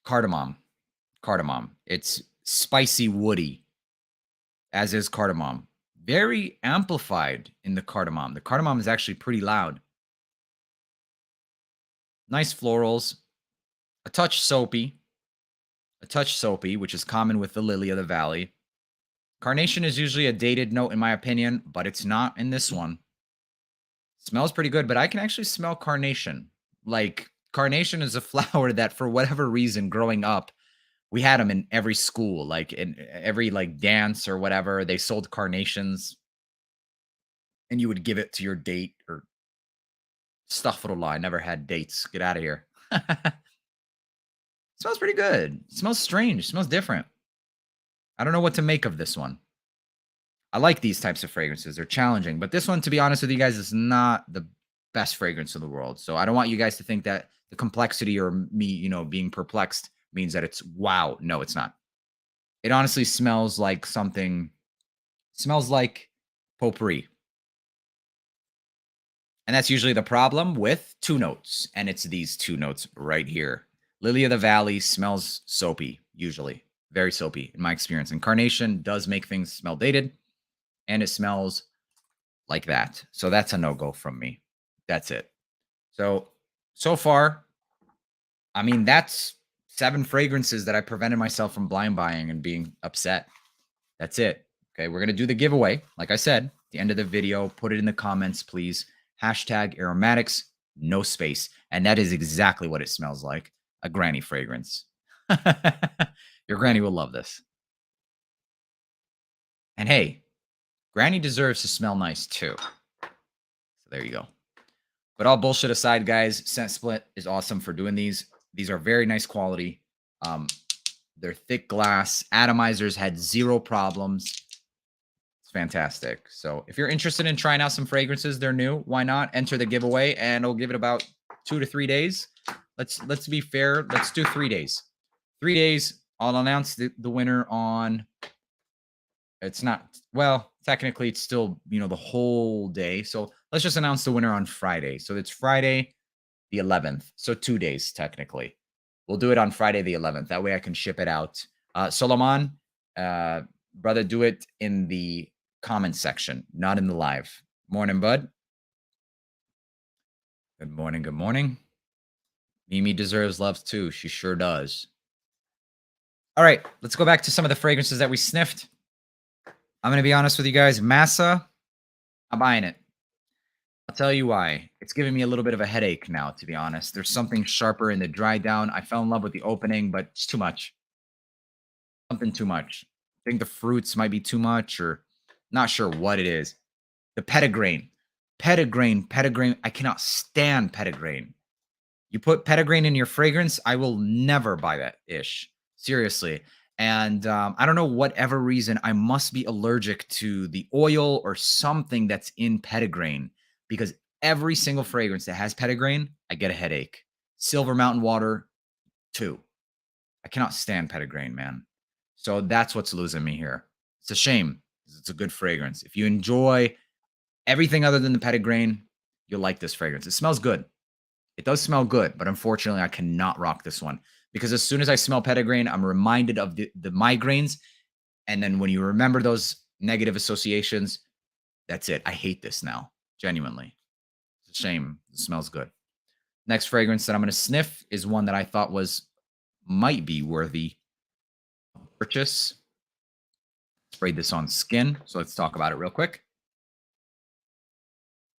Cardamom. Cardamom. It's spicy, woody, as is cardamom. Very amplified in the cardamom. The cardamom is actually pretty loud. Nice florals. A touch soapy. A touch soapy, which is common with the lily of the valley. Carnation is usually a dated note, in my opinion, but it's not in this one. Smells pretty good, but I can actually smell carnation. Like, carnation is a flower that, for whatever reason, growing up, we had them in every school. Like, in every, like, dance or whatever, they sold carnations. And you would give it to your date or astaghfirullah. I never had dates. Get out of here. Smells pretty good. Smells strange. Smells different. I don't know what to make of this one. I like these types of fragrances. They're challenging. But this one, to be honest with you guys, is not the best fragrance in the world. So I don't want you guys to think that the complexity or me, you know, being perplexed means that it's wow. No, it's not. It honestly smells like something. Smells like potpourri. And that's usually the problem with 2 notes. And it's these 2 notes right here. Lily of the Valley smells soapy, usually. Very soapy, in my experience. And carnation does make things smell dated. And it smells like that. So that's a no-go from me. That's it. So far, I mean, that's 7 fragrances that I prevented myself from blind buying and being upset. That's it. Okay, we're going to do the giveaway. Like I said, at the end of the video, put it in the comments, please. Hashtag aromatics, no space. And that is exactly what it smells like. A granny fragrance. Your granny will love this. And hey, granny deserves to smell nice too. So there you go. But all bullshit aside, guys, Scent Split is awesome for doing these. These are very nice quality. They're thick glass. Atomizers had 0 problems. It's fantastic. So if you're interested in trying out some fragrances, they're new. Why not? Enter the giveaway, and I'll give it about 2 to 3 days. Let's be fair. Let's do 3 days. 3 days. I'll announce the winner on. It's not, well, technically it's still, you know, the whole day. So let's just announce the winner on Friday. So it's Friday the 11th. So 2 days, technically. We'll do it on Friday the 11th. That way I can ship it out. Solomon, brother, do it in the comment section, not in the live. Morning, bud. Good morning. Good morning. Mimi deserves love too. She sure does. All right, let's go back to some of the fragrances that we sniffed. I'm going to be honest with you guys. Massa, I'm buying it. I'll tell you why. It's giving me a little bit of a headache now, to be honest. There's something sharper in the dry down. I fell in love with the opening, but it's too much. Something too much. I think the fruits might be too much, or not sure what it is. The petitgrain. Petitgrain. I cannot stand petitgrain. You put petitgrain in your fragrance, I will never buy that ish. Seriously. And I don't know, whatever reason, I must be allergic to the oil or something that's in petitgrain, because every single fragrance that has petitgrain, I get a headache. Silver Mountain Water, too. I cannot stand petitgrain, man. So that's what's losing me here. It's a shame. It's a good fragrance. If you enjoy everything other than the petitgrain, you'll like this fragrance. It smells good. It does smell good, but unfortunately, I cannot rock this one. Because as soon as I smell petitgrain, I'm reminded of the migraines. And then when you remember those negative associations, that's it. I hate this now. Genuinely. It's a shame. It smells good. Next fragrance that I'm going to sniff is one that I thought might be worthy of purchase. Sprayed this on skin. So let's talk about it real quick.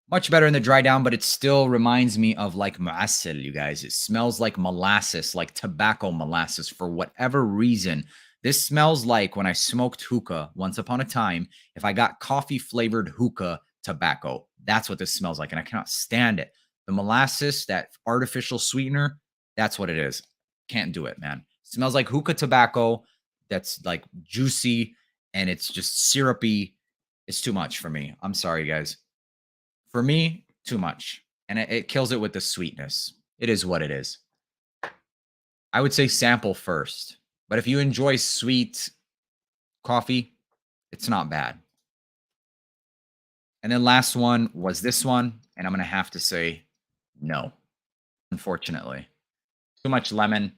Much better in the dry down, but it still reminds me of like mu'assal, you guys. It smells like molasses, like tobacco molasses for whatever reason. This smells like when I smoked hookah once upon a time. If I got coffee flavored hookah tobacco, that's what this smells like. And I cannot stand it. The molasses, that artificial sweetener, that's what it is. Can't do it, man. It smells like hookah tobacco that's like juicy and it's just syrupy. It's too much for me. I'm sorry, guys. For me, too much. And it kills it with the sweetness. It is what it is. I would say sample first. But if you enjoy sweet coffee, it's not bad. And then last one was this one. And I'm going to have to say no, unfortunately. Too much lemon.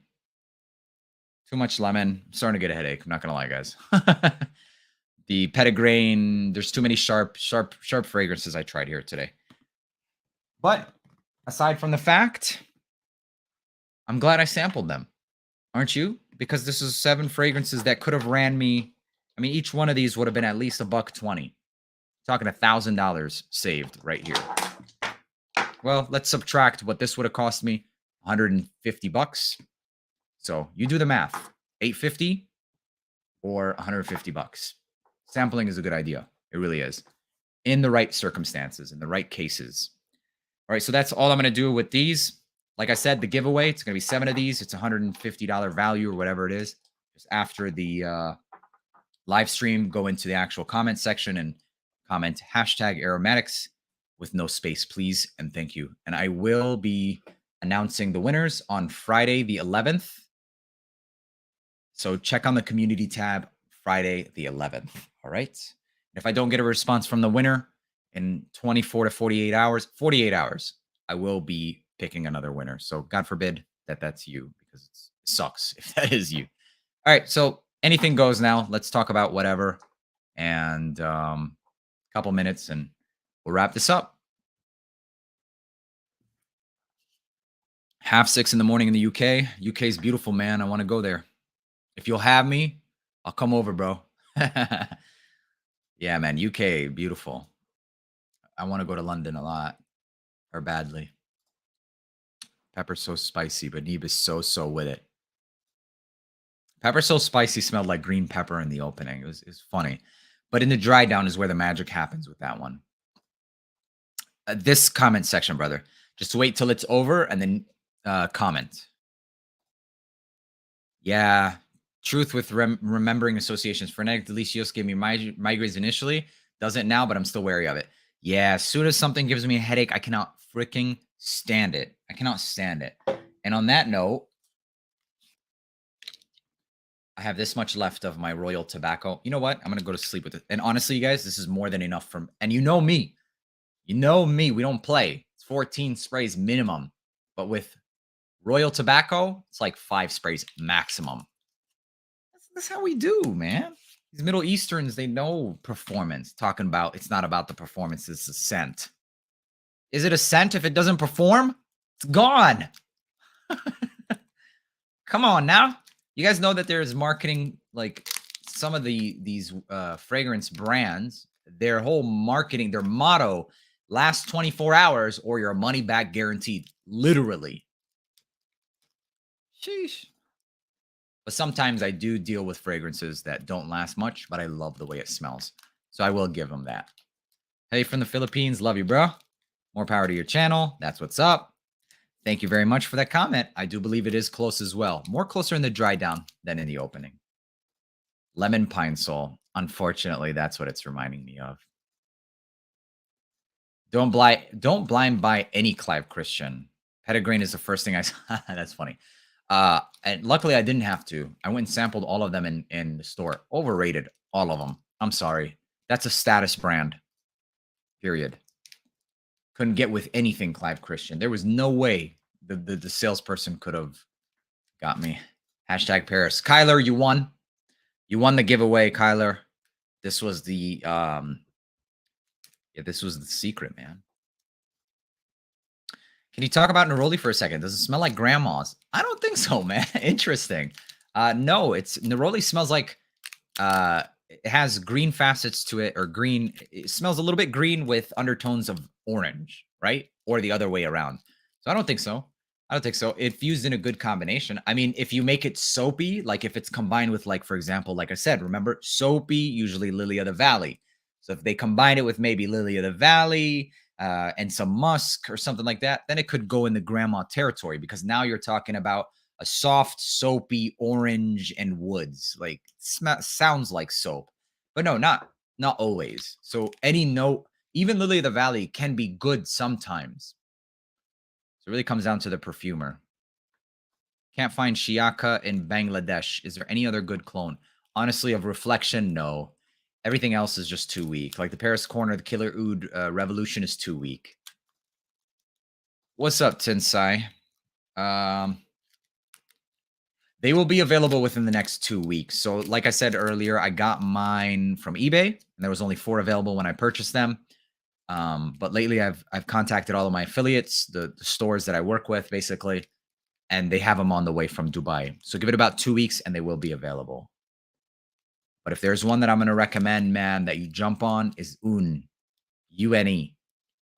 Too much lemon. I'm starting to get a headache. I'm not going to lie, guys. The Petitgrain, there's too many sharp fragrances I tried here today. But aside from the fact, I'm glad I sampled them. Aren't you? Because this is 7 fragrances that could have ran me. I mean, each one of these would have been at least $120. Talking $1,000 saved right here. Well, let's subtract what this would have cost me, $150. So you do the math, $850 or $150. Sampling is a good idea. It really is. In the right circumstances, in the right cases. All right, so that's all I'm going to do with these. Like I said, the giveaway, it's going to be 7 of these. It's $150 value or whatever it is. Just after the live stream, go into the actual comment section and comment #aromatics with no space, please. And thank you. And I will be announcing the winners on Friday the 11th. So check on the community tab Friday the 11th. All right. If I don't get a response from the winner in 24 to 48 hours, I will be picking another winner. So God forbid that that's you, because it sucks if that is you. All right. So anything goes now. Let's talk about whatever. And a couple minutes and we'll wrap this up. 6:30 in the morning in the UK. UK is beautiful, man. I want to go there. If you'll have me, I'll come over, bro. Yeah, man. UK, beautiful. I want to go to London a lot, or badly. Pepper's so spicy, but Neeb is so with it. Pepper so spicy smelled like green pepper in the opening. It was funny. But in the dry down is where the magic happens with that one. This comment section, brother. Just wait till it's over and then comment. Yeah. Truth with remembering associations. Frenetic Delicios gave me migraines initially. Doesn't now, but I'm still wary of it. Yeah. As soon as something gives me a headache, I cannot freaking stand it. I cannot stand it. And on that note, I have this much left of my Royal Tobacco. You know what? I'm going to go to sleep with it. And honestly, you guys, this is more than enough from, and you know me. You know me. We don't play. It's 14 sprays minimum. But with Royal Tobacco, it's like 5 sprays maximum. That's how we do, man. These Middle Easterns, they know performance. Talking about it's not about the performance, it's a scent. Is it a scent if it doesn't perform? It's gone. Come on now. You guys know that there's marketing, like some of these fragrance brands, their whole marketing, their motto, last 24 hours or your money back guaranteed. Literally. Sheesh. But sometimes I do deal with fragrances that don't last much, but I love the way it smells. So I will give them that. Hey, from the Philippines. Love you, bro. More power to your channel. That's what's up. Thank you very much for that comment. I do believe it is close as well. More closer in the dry down than in the opening. Lemon Pine Sol. Unfortunately, that's what it's reminding me of. Don't blind buy any Clive Christian. Petitgrain is the first thing I saw. That's funny. And luckily I didn't have to. I went and sampled all of them in the store. Overrated, all of them. I'm sorry. That's a status brand. Period. Couldn't get with anything Clive Christian. There was no way the salesperson could have got me. #Paris. Kyler, you won. You won the giveaway, Kyler. This was the yeah, this was the secret, man. Can you talk about neroli for a second? Does it smell like grandma's? I don't think so, man. Interesting. No, it's neroli smells like it has green facets to it, or green. It smells a little bit green with undertones of orange, right? Or the other way around. So I don't think so. I don't think so. If used in a good combination. I mean, if you make it soapy, like if it's combined with, like, for example, like I said, remember, soapy, usually lily of the valley. So if they combine it with maybe lily of the valley and some musk or something like that, then it could go in the grandma territory, because now you're talking about a soft, soapy orange and woods. Like, sounds like soap, but no, not always. So any note, even lily of the valley, can be good sometimes. So it really comes down to the perfumer. Can't find Shiaka in Bangladesh. Is there any other good clone? Honestly, of Reflection, no. Everything else is just too weak. Like the Paris Corner, the Killer Oud Revolution is too weak. What's up, Tensai? They will be available within the next 2 weeks. So like I said earlier, I got mine from eBay, and there was only 4 available when I purchased them. But lately I've contacted all of my affiliates, the stores that I work with, basically, and they have them on the way from Dubai. So give it about 2 weeks and they will be available. But if there's one that I'm going to recommend, man, that you jump on, is UNE.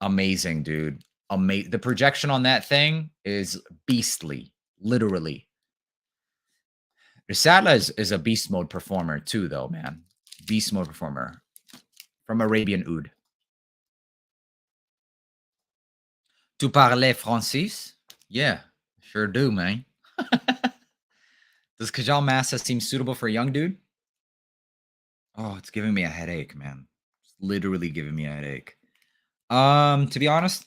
Amazing, dude. The projection on that thing is beastly, literally. Risala is a beast mode performer too, though, man. Beast mode performer from Arabian Oud. Tu parles français? Yeah, sure do, man. Does Kajal Massa seem suitable for a young dude? Oh, it's giving me a headache, man. It's literally giving me a headache. To be honest,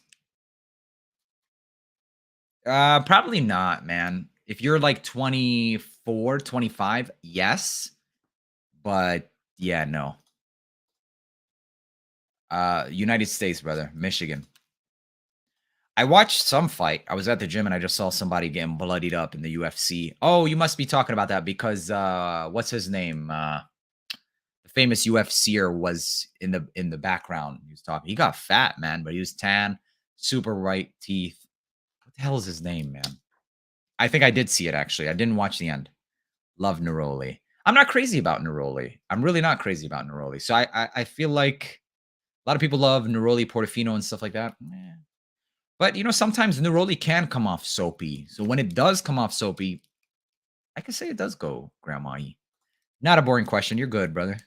probably not, man. If you're like 24, 25, yes. But yeah, no. United States, brother. Michigan. I watched some fight. I was at the gym and I just saw somebody getting bloodied up in the UFC. Oh, you must be talking about that because what's his name? The famous UFCer was in the background. He was talking. He got fat, man, but he was tan, super white teeth. What the hell is his name, man? I think I did see it, actually. I didn't watch the end. Love neroli. I'm not crazy about neroli. I'm really not crazy about neroli. So I feel like a lot of people love neroli Portofino and stuff like that. But, sometimes neroli can come off soapy. So when it does come off soapy, I can say it does go grandma-y. Not a boring question. You're good, brother.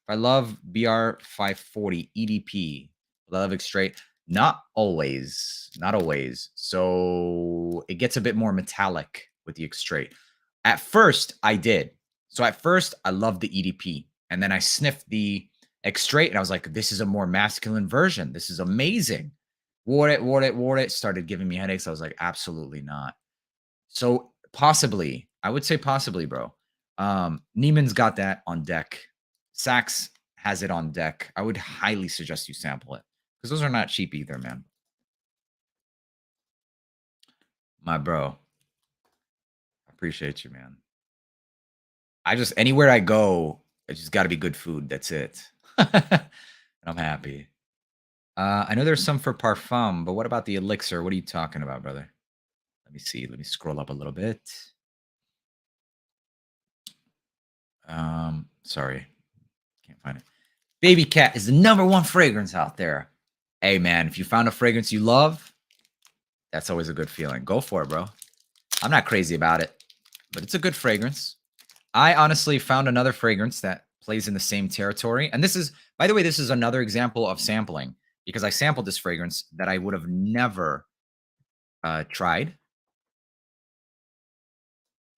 I love BR540 EDP. Love straight. Not always. Not always. So it gets a bit more metallic with the straight. At first, I did. So at first, I loved the EDP. And then I sniffed the straight, and I was like, this is a more masculine version. This is amazing. Wore it. Started giving me headaches. I was like, absolutely not. So possibly, I would say possibly, bro. Neiman's got that on deck. Saks has it on deck. I would highly suggest you sample it, because those are not cheap either, man. My bro. I appreciate you, man. Anywhere I go, it's just got to be good food. That's it. I'm happy. I know there's some for parfum, but what about the elixir? What are you talking about, brother? Let me see. Let me scroll up a little bit. Sorry. Can't find it. Baby Cat is the #1 fragrance out there. Hey, man, if you found a fragrance you love, that's always a good feeling. Go for it, bro. I'm not crazy about it, but it's a good fragrance. I honestly found another fragrance that plays in the same territory. And this is, by the way, this is another example of sampling, because I sampled this fragrance that I would have never tried.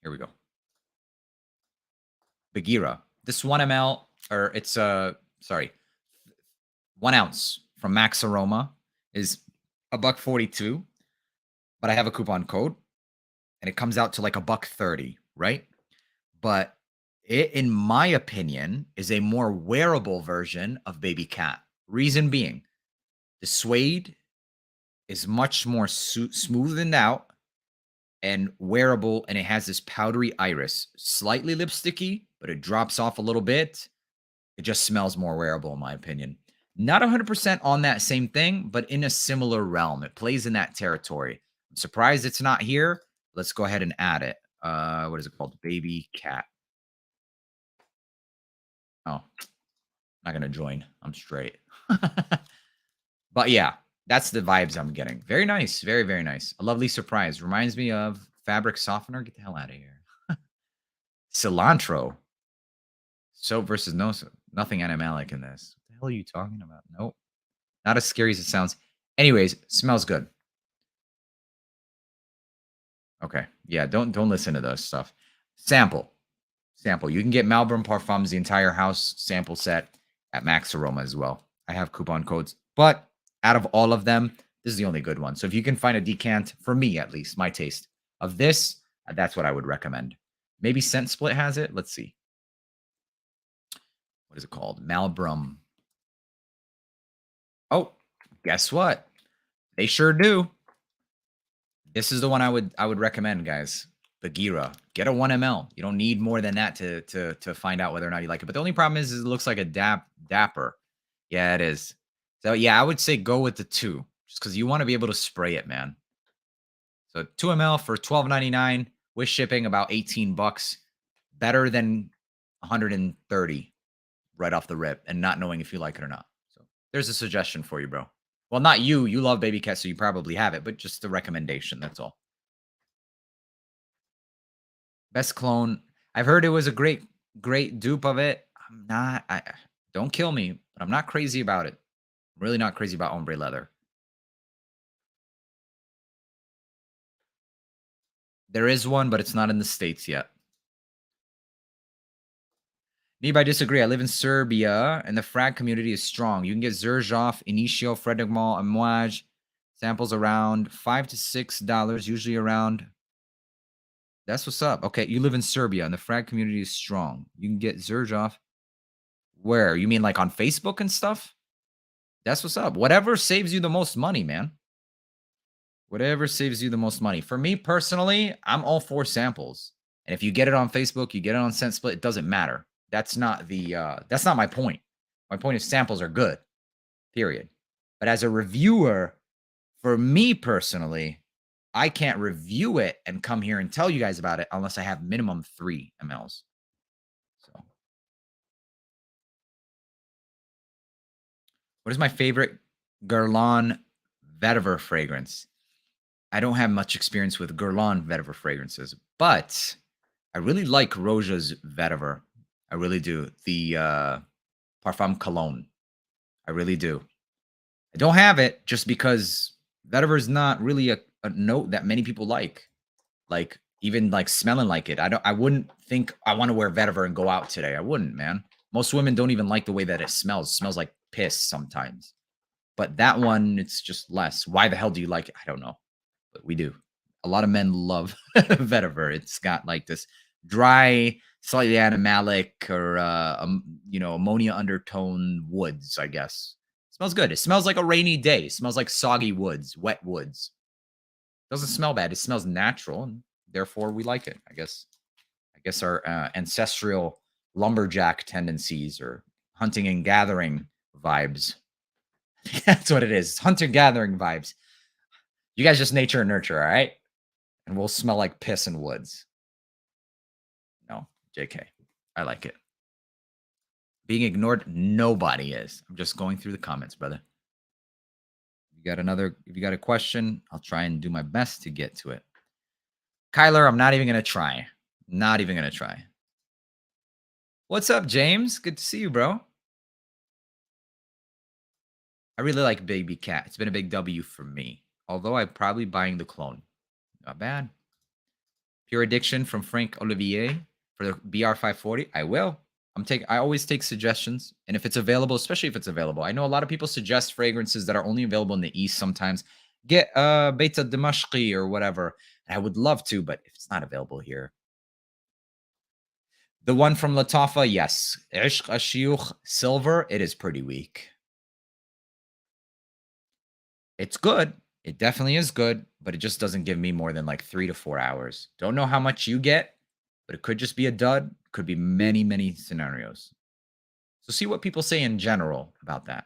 Here we go. Bagheera. This 1 ml, or it's, sorry, 1 ounce from Max Aroma is $1.42, but I have a coupon code and it comes out to like $1.30, right? But it, in my opinion, is a more wearable version of Baby Cat. Reason being, the suede is much more smoothened out and wearable, and it has this powdery iris, slightly lipsticky, but it drops off a little bit. It just smells more wearable, in my opinion. Not 100% on that same thing, but in a similar realm. It plays in that territory. I'm surprised it's not here. Let's go ahead and add it. What is it called? Baby cat. Oh, not gonna join. I'm straight. But yeah, that's the vibes I'm getting. Very nice. Very, very nice. A lovely surprise. Reminds me of fabric softener. Get the hell out of here. Cilantro. Soap versus no soap. Nothing animalic in this. What the hell are you talking about? Nope. Not as scary as it sounds. Anyways, smells good. Okay. Yeah, don't listen to those stuff. Sample. Sample. You can get Malboro Parfums, the entire house sample set at Max Aroma as well. I have coupon codes. But out of all of them, this is the only good one. So if you can find a decant, for me at least, my taste, of this, that's what I would recommend. Maybe Scent Split has it. Let's see. What is it called? Malboro. Oh, guess what? They sure do. This is the one I would recommend, guys. Bagheera. Get a 1 ml. You don't need more than that to find out whether or not you like it. But the only problem is it looks like a dapper. Yeah, it is. So yeah, I would say go with the 2, just because you want to be able to spray it, man. So 2 ml for $12.99 with shipping, about 18 bucks. Better than 130 right off the rip, and not knowing if you like it or not. So there's a suggestion for you, bro. Well, not you. You love Baby Cat, so you probably have it, but just the recommendation. That's all. Best clone. I've heard it was a great dupe of it. I'm not. Don't kill me, but I'm not crazy about it. I'm really not crazy about ombre leather. There is one, but it's not in the States yet. Maybe I disagree. I live in Serbia, and the frag community is strong. You can get Xerjoff, Initio, Fredegmal, Amouage samples around $5 to $6, usually around. That's what's up. Okay, you live in Serbia, and the frag community is strong. You can get Xerjoff. Where? You mean like on Facebook and stuff? That's what's up. Whatever saves you the most money, man. Whatever saves you the most money. For me personally, I'm all for samples. And if you get it on Facebook, you get it on Scent Split, it doesn't matter. That's not my point. My point is samples are good. Period. But as a reviewer, for me personally, I can't review it and come here and tell you guys about it unless I have minimum 3 mLs. So, what is my favorite Guerlain vetiver fragrance? I don't have much experience with Guerlain vetiver fragrances, but I really like Roja's vetiver. I really do. The Parfum Cologne. I really do. I don't have it just because vetiver is not really a note that many people like. Like even like smelling like it. I wouldn't think I want to wear vetiver and go out today. I wouldn't, man. Most women don't even like the way that it smells. It smells like piss sometimes. But that one, it's just less. Why the hell do you like it? I don't know. But we do. A lot of men love vetiver. It's got like this dry, slightly animalic or ammonia undertone woods, I guess. It smells good. It smells like a rainy day. It smells like soggy woods, wet woods. It doesn't smell bad. It smells natural, and therefore we like it. I guess our ancestral lumberjack tendencies or hunting and gathering vibes. That's what it is. Hunter-gathering vibes. You guys just nature and nurture, all right? And we'll smell like piss in woods. No, JK. I like it. Being ignored, nobody is. I'm just going through the comments, brother. If you got a question, I'll try and do my best to get to it. Kyler, I'm not even going to try. Not even going to try. What's up, James? Good to see you, bro. I really like Baby Cat. It's been a big W for me. Although I'm probably buying the clone. Not bad. Pure Addiction from Frank Olivier for the BR540. I will. I always take suggestions. And if it's available, especially if it's available. I know a lot of people suggest fragrances that are only available in the East sometimes. Get Beta Damashqi or whatever. I would love to, but if it's not available here. The one from Lattafa, yes. Ishq Ashiyukh Silver, it is pretty weak. It's good. It definitely is good, but it just doesn't give me more than like 3 to 4 hours. Don't know how much you get, but it could just be a dud. Could be many, many scenarios. So see what people say in general about that.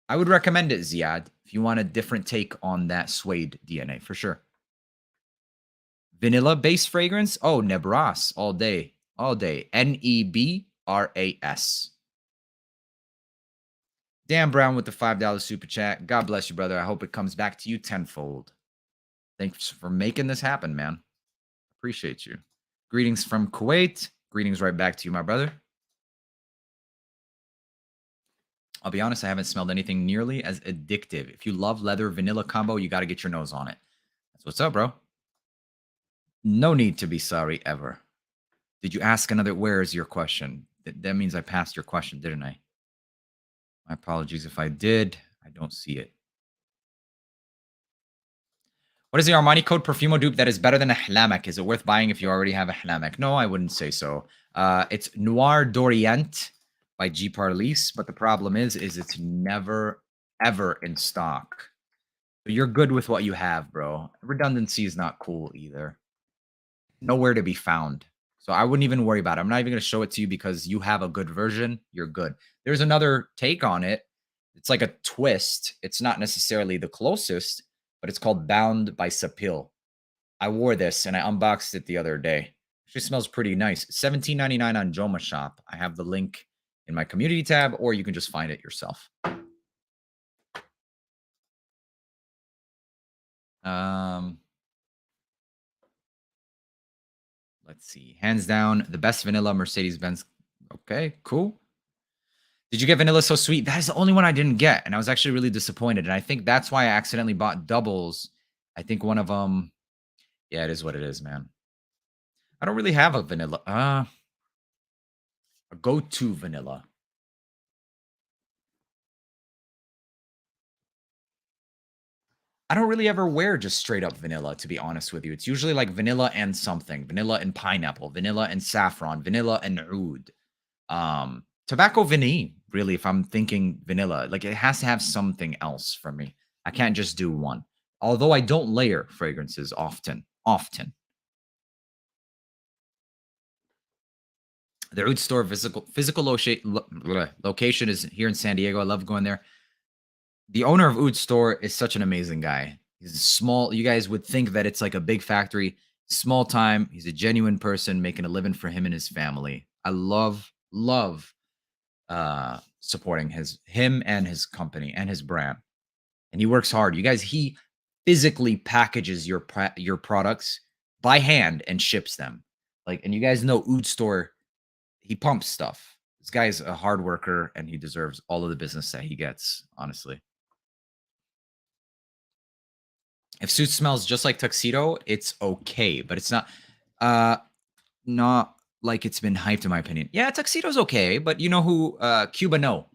I would recommend it, Ziad, if you want a different take on that suede DNA, for sure. Vanilla-based fragrance? Oh, Nebras, all day. All day. Nebras. Dan Brown with the $5 super chat. God bless you, brother. I hope it comes back to you tenfold. Thanks for making this happen, man. Appreciate you. Greetings from Kuwait. Greetings right back to you, my brother. I'll be honest, I haven't smelled anything nearly as addictive. If you love leather vanilla combo, you got to get your nose on it. That's what's up, bro. No need to be sorry ever. Did you ask another? Where is your question? That means I passed your question, didn't I? My apologies if I did. I don't see it. What is the Armani Code Perfumo dupe that is better than a Hlamek? Is it worth buying if you already have a Hlamek? No, I wouldn't say so. It's Noir d'Orient by G. Parlis, but the problem is it's never, ever in stock. So you're good with what you have, bro. Redundancy is not cool either. Nowhere to be found. So I wouldn't even worry about it. I'm not even going to show it to you because you have a good version. You're good. There's another take on it. It's like a twist. It's not necessarily the closest, but it's called Bound by Sapil. I wore this and I unboxed it the other day. It smells pretty nice. $17.99 on Joma Shop. I have the link in my community tab, or you can just find it yourself. Let's see. Hands down, the best vanilla Mercedes-Benz. Okay, cool. Did you get Vanilla So Sweet? That is the only one I didn't get, and I was actually really disappointed. And I think that's why I accidentally bought doubles. I think one of them... Yeah, it is what it is, man. I don't really have a vanilla. A go-to vanilla. I don't really ever wear just straight up vanilla, to be honest with you. It's usually like vanilla and something. Vanilla and pineapple. Vanilla and saffron. Vanilla and oud. Tobacco vanille, really, if I'm thinking vanilla. Like, it has to have something else for me. I can't just do one. Although I don't layer fragrances often. The Oud store physical location is here in San Diego. I love going there. The owner of Oud store is such an amazing guy. He's small. You guys would think that it's like a big factory. Small time. He's a genuine person making a living for him and his family. I love supporting him and his company and his brand. And he works hard. You guys, he physically packages your products by hand and ships them. Like, and you guys know Oud store, he pumps stuff. This guy's a hard worker and he deserves all of the business that he gets, honestly. If suit smells just like tuxedo, it's okay, but it's not like it's been hyped, in my opinion. Yeah, tuxedo's okay, but you know who Cubano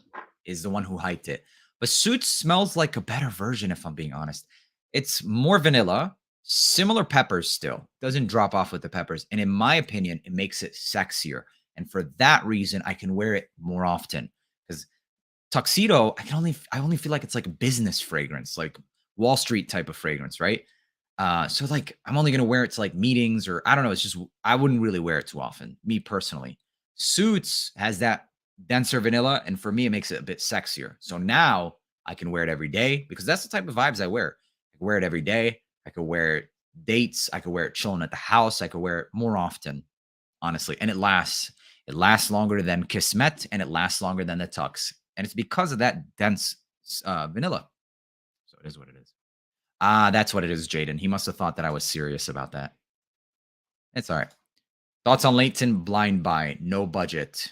is the one who hyped it. But suit smells like a better version, if I'm being honest. It's more vanilla, similar peppers still. Doesn't drop off with the peppers. And in my opinion, it makes it sexier. And for that reason, I can wear it more often. Because tuxedo, I only feel like it's like a business fragrance, like Wall Street type of fragrance, right? So like I'm only gonna wear it to like meetings, or I don't know. It's just I wouldn't really wear it too often, me personally. Suits has that denser vanilla, and for me, it makes it a bit sexier. So now I can wear it every day because that's the type of vibes I wear. I can wear it every day. I could wear it dates. I could wear it chilling at the house. I could wear it more often, honestly, and it lasts. It lasts longer than Kismet, and it lasts longer than the Tux, and it's because of that dense vanilla. So it is what it is. Ah, that's what it is, Jaden. He must have thought that I was serious about that. It's all right. Thoughts on Leighton Blind Buy? No budget.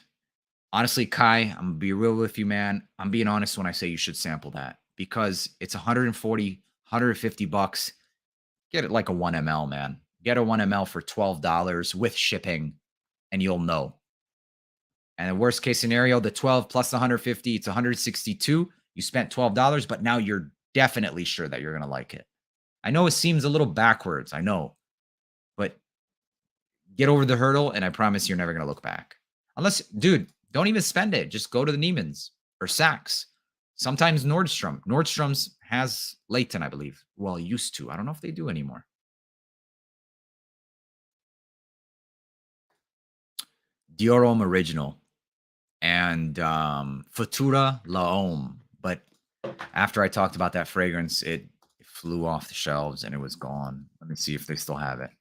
Honestly, Kai, I'm going to be real with you, man. I'm being honest when I say you should sample that because it's 140, 150 bucks. Get it like a 1 ml, man. Get a 1 ml for $12 with shipping, and you'll know. And the worst case scenario, the 12 plus the 150, it's 162. You spent $12, but now you're definitely sure that you're going to like it. I know it seems a little backwards. I know. But get over the hurdle, and I promise you're never going to look back. Unless, dude, don't even spend it. Just go to the Neiman's or Saks. Sometimes Nordstrom. Nordstrom's has Leighton, I believe. Well, used to. I don't know if they do anymore. Dior Original and Futura L'Homme. But after I talked about that fragrance, it flew off the shelves and it was gone. Let me see if they still have it.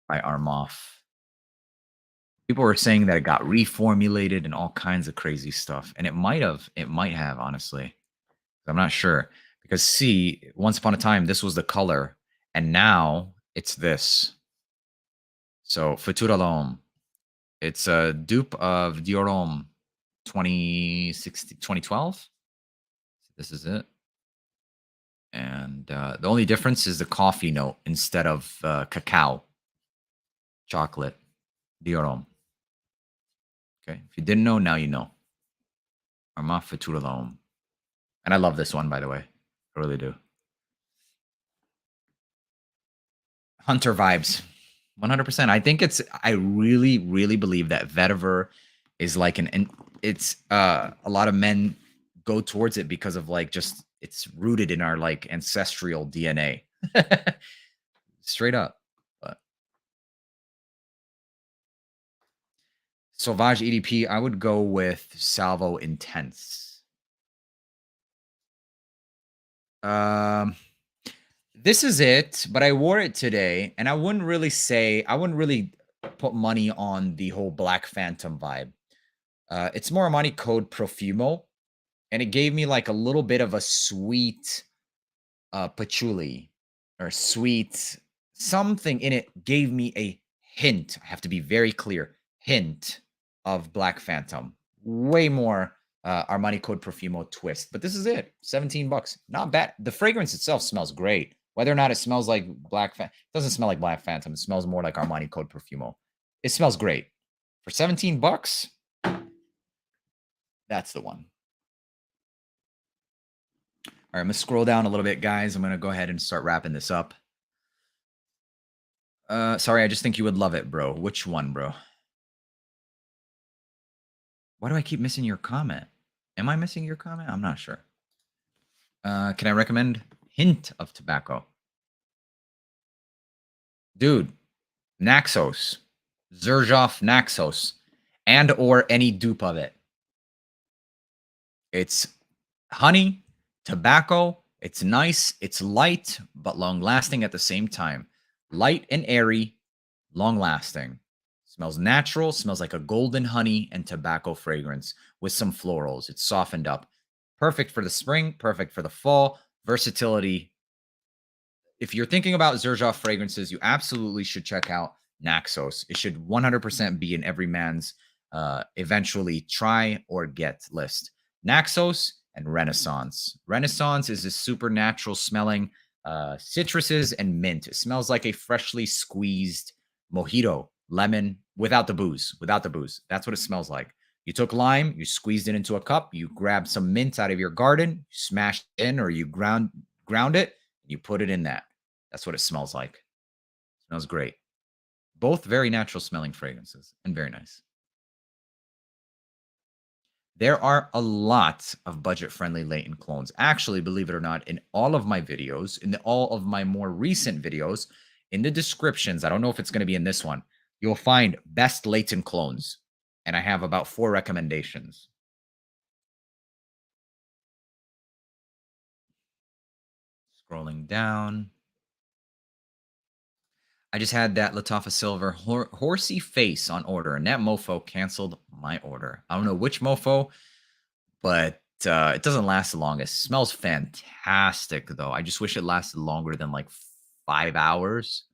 By ARMAF. People were saying that it got reformulated and all kinds of crazy stuff. And it might have, honestly. I'm not sure. Because see, once upon a time, this was the color. And now it's this. So Futura L'Homme. It's a dupe of Dior Homme 2016, 2012. This is it. And the only difference is the coffee note instead of cacao. Chocolate. Dior Homme. Okay. If you didn't know, now you know. ARMAF Futura L'Homme. And I love this one, by the way. I really do. Hunter vibes. 100%. I think I really, really believe that vetiver is like it's a lot of men go towards it because of like just it's rooted in our like ancestral DNA. Straight up. But Sauvage EDP, I would go with Salvo Intense. This is it, but I wore it today, and I wouldn't really put money on the whole Black Phantom vibe. It's more Armani Code Profumo, and it gave me like a little bit of a sweet patchouli or sweet something in it. Gave me a hint. I have to be very clear. Hint of Black Phantom. Way more Armani Code Profumo twist, but this is it. $17, not bad. The fragrance itself smells great. Whether or not it smells like Black Phantom, it doesn't smell like Black Phantom. It smells more like Armani Code Profumo. It smells great for $17. That's the one. All right, I'm gonna scroll down a little bit, guys. I'm gonna go ahead and start wrapping this up. Sorry, I just think you would love it, bro. Which one, bro? Why do I keep missing your comment? Am I missing your comment? I'm not sure. Can I recommend hint of tobacco? Dude, Naxos. Xerjoff Naxos. And or any dupe of it. It's honey, tobacco. It's nice. It's light, but long-lasting at the same time. Light and airy, long-lasting. Smells natural, smells like a golden honey and tobacco fragrance with some florals. It's softened up. Perfect for the spring, perfect for the fall. Versatility. If you're thinking about Xerjoff fragrances, you absolutely should check out Naxos. It should 100% be in every man's eventually try or get list. Naxos and Renaissance. Renaissance is a supernatural smelling citruses and mint. It smells like a freshly squeezed mojito. Lemon without the booze. That's what it smells like. You took lime, you squeezed it into a cup, you grabbed some mint out of your garden, you smashed it in, or you ground it, you put it in that. That's what it smells like. It smells great. Both very natural smelling fragrances and very nice. There are a lot of budget-friendly latent clones. Actually, believe it or not, in all of my videos, in all of my more recent videos, in the descriptions, I don't know if it's going to be in this one, you'll find best latent clones. And I have about 4 recommendations. Scrolling down. I just had that Lattafa Silver horsey face on order, and that mofo canceled my order. I don't know which mofo, but it doesn't last the longest. It smells fantastic, though. I just wish it lasted longer than like 5 hours.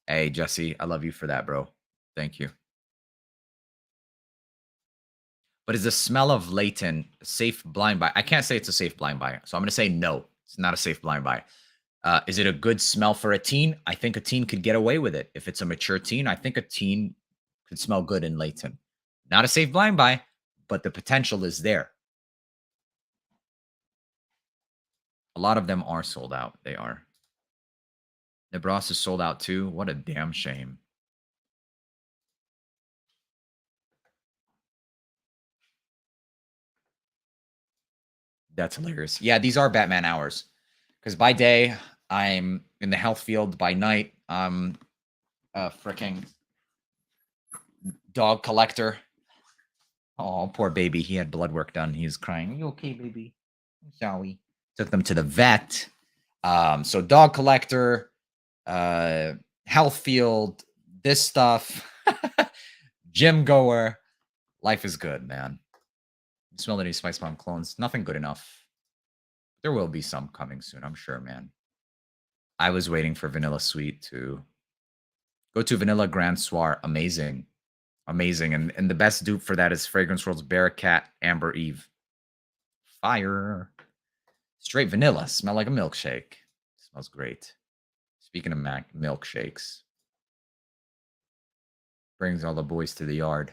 Hey, Jesse, I love you for that, bro. Thank you. But is the smell of latent safe blind buy? I can't say it's a safe blind buy, so I'm going to say no. It's not a safe blind buy. Is it a good smell for a teen? I think a teen could get away with it. If it's a mature teen, I think a teen could smell good in latent. Not a safe blind buy, but the potential is there. A lot of them are sold out. They are. Nebras is sold out too. What a damn shame. That's hilarious. Yeah, these are Batman hours. Because by day, I'm in the health field. By night, I'm freaking Dog collector. Oh, poor baby. He had blood work done. He was crying. Are you okay, baby? Shall we? Took them to the vet. So dog collector, health field, this stuff, gym goer. Life is good, man. You smell the new Spice Bomb clones. Nothing good enough. There will be some coming soon, I'm sure, man. I was waiting for Vanilla Sweet to go to Vanilla Grand Soir. Amazing. Amazing. And the best dupe for that is Fragrance World's Bearcat Amber Eve. Fire. Straight vanilla. Smell like a milkshake. Smells great. Speaking of milkshakes. Brings all the boys to the yard.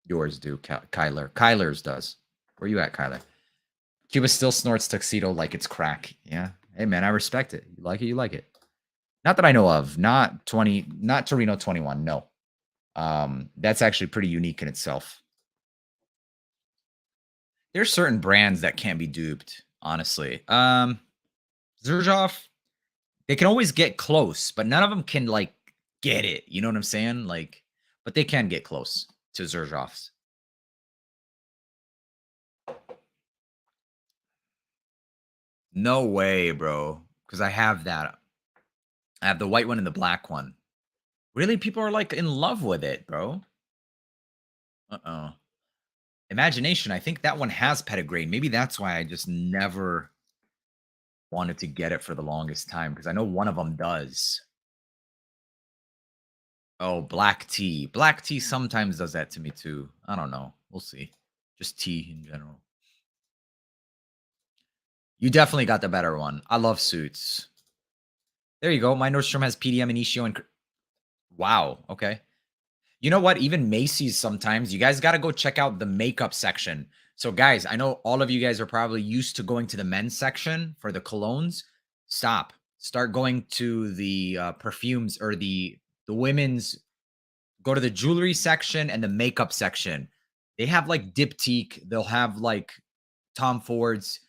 Yours do, Kyler. Kyler's does. Where you at, Kyler? Cuba still snorts tuxedo like it's crack. Yeah. Hey, man, I respect it. You like it? You like it. Not that I know of. Not Torino 21. No. That's actually pretty unique in itself. There's certain brands that can't be duped, honestly. Xerjoff, they can always get close, but none of them can, like, get it. You know what I'm saying? Like, but they can get close to Xerjoffs. No way, bro. Because I have that. I have the white one and the black one. Really? People are, like, in love with it, bro. Uh-oh. Imagination. I think that one has pedigree. Maybe that's why I just never wanted to get it for the longest time. Because I know one of them does. Oh, black tea. Black tea sometimes does that to me, too. I don't know. We'll see. Just tea in general. You definitely got the better one. I love Suits. There you go. My Nordstrom has PDM and Ishio and... Wow. Okay. You know what? Even Macy's sometimes. You guys got to go check out the makeup section. So, guys, I know all of you guys are probably used to going to the men's section for the colognes. Stop. Start going to the perfumes or the women's. Go to the jewelry section and the makeup section. They have, like, Diptyque. They'll have, like, Tom Ford's.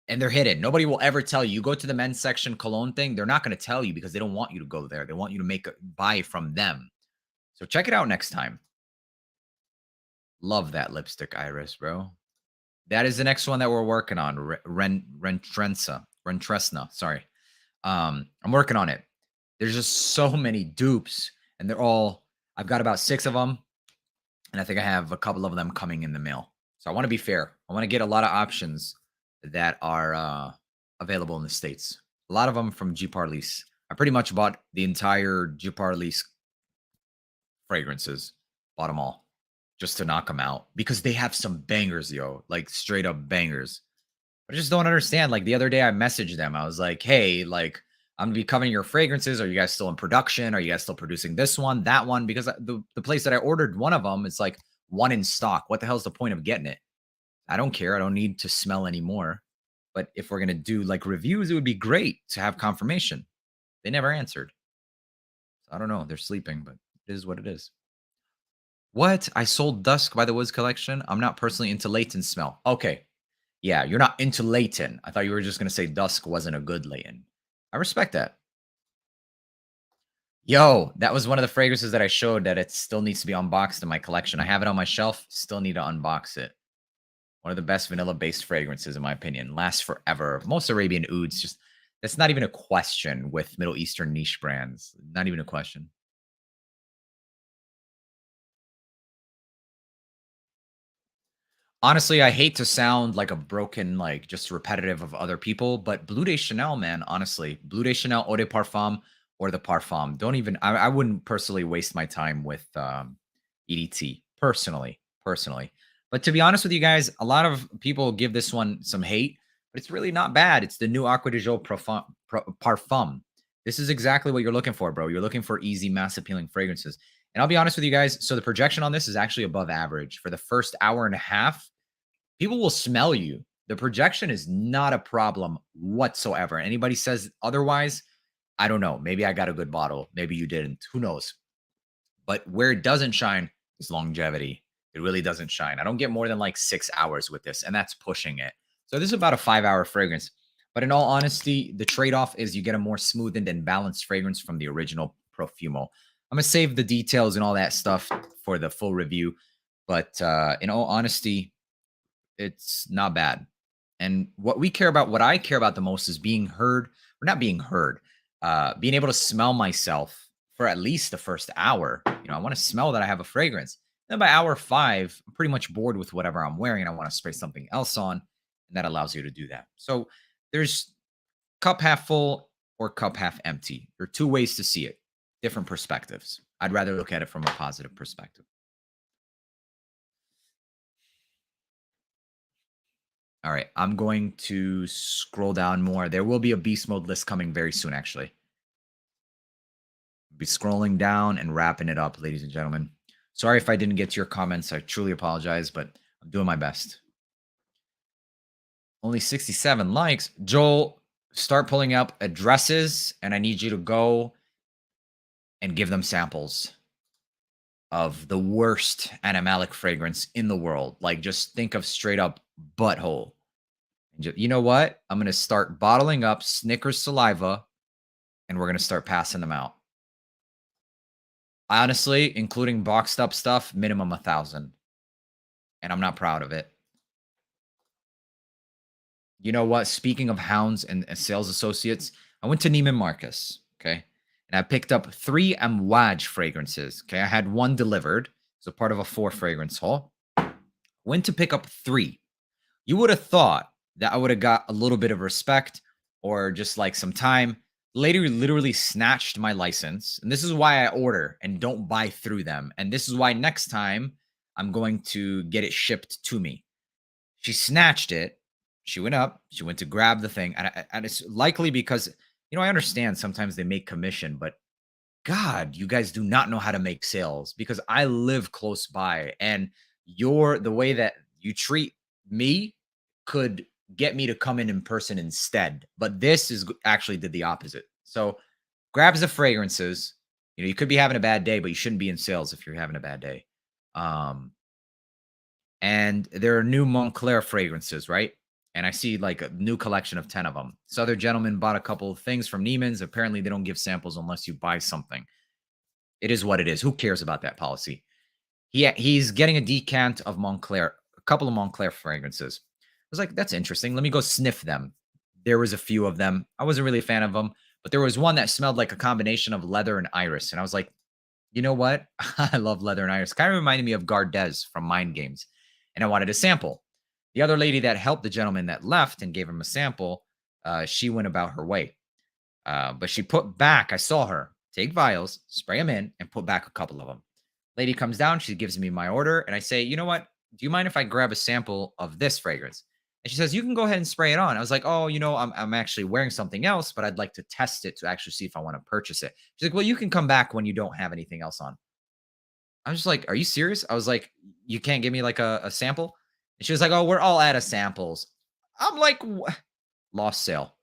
And they're hidden. Nobody will ever tell you. You go to the men's section cologne thing, they're not going to tell you because they don't want you to go there. They want you to buy from them. So check it out next time. Love that lipstick, Iris, bro. That is the next one that we're working on. Rentresna. Sorry. I'm working on it. There's just so many dupes, and they're all... I've got about 6 of them, and I think I have a couple of them coming in the mail. So I want to be fair. I want to get a lot of options that are available in the States. A lot of them from G Parlis. I pretty much bought the entire G Parlis fragrances. Bought them all just to knock them out because they have some bangers, yo. Like, straight up bangers. I just don't understand. Like, the other day I messaged them. I was like, hey, like, I'm going to be covering your fragrances. Are you guys still in production? Are you guys still producing this one, that one? Because the place that I ordered one of them, it's like one in stock. What the hell's the point of getting it? I don't care. I don't need to smell anymore. But if we're going to do, like, reviews, it would be great to have confirmation. They never answered. So I don't know. They're sleeping, but it is what it is. What? I sold Dusk by the Woods collection. I'm not personally into Layton smell. Okay. Yeah, you're not into Layton. I thought you were just going to say Dusk wasn't a good Layton. I respect that. Yo, that was one of the fragrances that I showed that it still needs to be unboxed in my collection. I have it on my shelf. Still need to unbox it. One of the best vanilla-based fragrances, in my opinion. Lasts forever. Most Arabian Ouds, just... That's not even a question with Middle Eastern niche brands. Not even a question. Honestly, I hate to sound like a broken, like, just repetitive of other people, but Bleu de Chanel, man, honestly. Bleu de Chanel, Eau de Parfum, or the Parfum. Don't even... I wouldn't personally waste my time with EDT. Personally. But to be honest with you guys, a lot of people give this one some hate, but it's really not bad. It's the new Acqua di Gio Parfum. This is exactly what you're looking for, bro. You're looking for easy, mass-appealing fragrances. And I'll be honest with you guys, so the projection on this is actually above average. For the first hour and a half, people will smell you. The projection is not a problem whatsoever. Anybody says otherwise, I don't know. Maybe I got a good bottle. Maybe you didn't. Who knows? But where it doesn't shine is longevity. It really doesn't shine. I don't get more than like 6 hours with this, and that's pushing it. So this is about a 5-hour fragrance. But in all honesty, the trade-off is you get a more smoothened and balanced fragrance from the original Profumo. I'm gonna save the details and all that stuff for the full review. But in all honesty, it's not bad. And what I care about the most is being heard, or not being heard, being able to smell myself for at least the first hour. You know, I want to smell that I have a fragrance. Then by hour 5, I'm pretty much bored with whatever I'm wearing and I want to spray something else on. And that allows you to do that. So there's cup half full or cup half empty. There are two ways to see it, different perspectives. I'd rather look at it from a positive perspective. All right, I'm going to scroll down more. There will be a beast mode list coming very soon, actually. Be scrolling down and wrapping it up, ladies and gentlemen. Sorry if I didn't get to your comments. I truly apologize, but I'm doing my best. Only 67 likes. Joel, start pulling up addresses, and I need you to go and give them samples of the worst animalic fragrance in the world. Like, just think of straight up butthole. You know what? I'm going to start bottling up Snickers saliva, and we're going to start passing them out. Honestly, including boxed up stuff, minimum 1,000. And I'm not proud of it. You know what? Speaking of hounds and sales associates, I went to Neiman Marcus, okay? And I picked up 3 Amouage fragrances, okay? I had 1 delivered, so part of a 4 fragrance haul. Went to pick up 3. You would have thought that I would have got a little bit of respect or just like some time. The lady literally snatched my license. And this is why I order and don't buy through them. And this is why next time I'm going to get it shipped to me. She snatched it. She went up. She went to grab the thing. And it's likely because, you know, I understand sometimes they make commission, but God, you guys do not know how to make sales because I live close by. And the way that you treat me could get me to come in person instead. But this is actually did the opposite. So grabs the fragrances. You know, you could be having a bad day, but you shouldn't be in sales if you're having a bad day. And there are new Montclair fragrances, right? And I see like a new collection of 10 of them. This other gentleman bought a couple of things from Neiman's. Apparently, they don't give samples unless you buy something. It is what it is. Who cares about that policy? He's getting a decant of Montclair, a couple of Montclair fragrances. I was like, that's interesting. Let me go sniff them. There was a few of them. I wasn't really a fan of them, but there was one that smelled like a combination of leather and iris. And I was like, you know what? I love leather and iris. Kind of reminded me of Gardez from Mind Games. And I wanted a sample. The other lady that helped the gentleman that left and gave him a sample, she went about her way. But she put back, I saw her take vials, spray them in, and put back a couple of them. Lady comes down, she gives me my order, and I say, you know what? Do you mind if I grab a sample of this fragrance? And she says, you can go ahead and spray it on. I was like, oh, you know, I'm actually wearing something else, but I'd like to test it to actually see if I want to purchase it. She's like, well, you can come back when you don't have anything else on. I was just like, are you serious? I was like, you can't give me like a sample? And she was like, oh, we're all out of samples. I'm like, lost sale.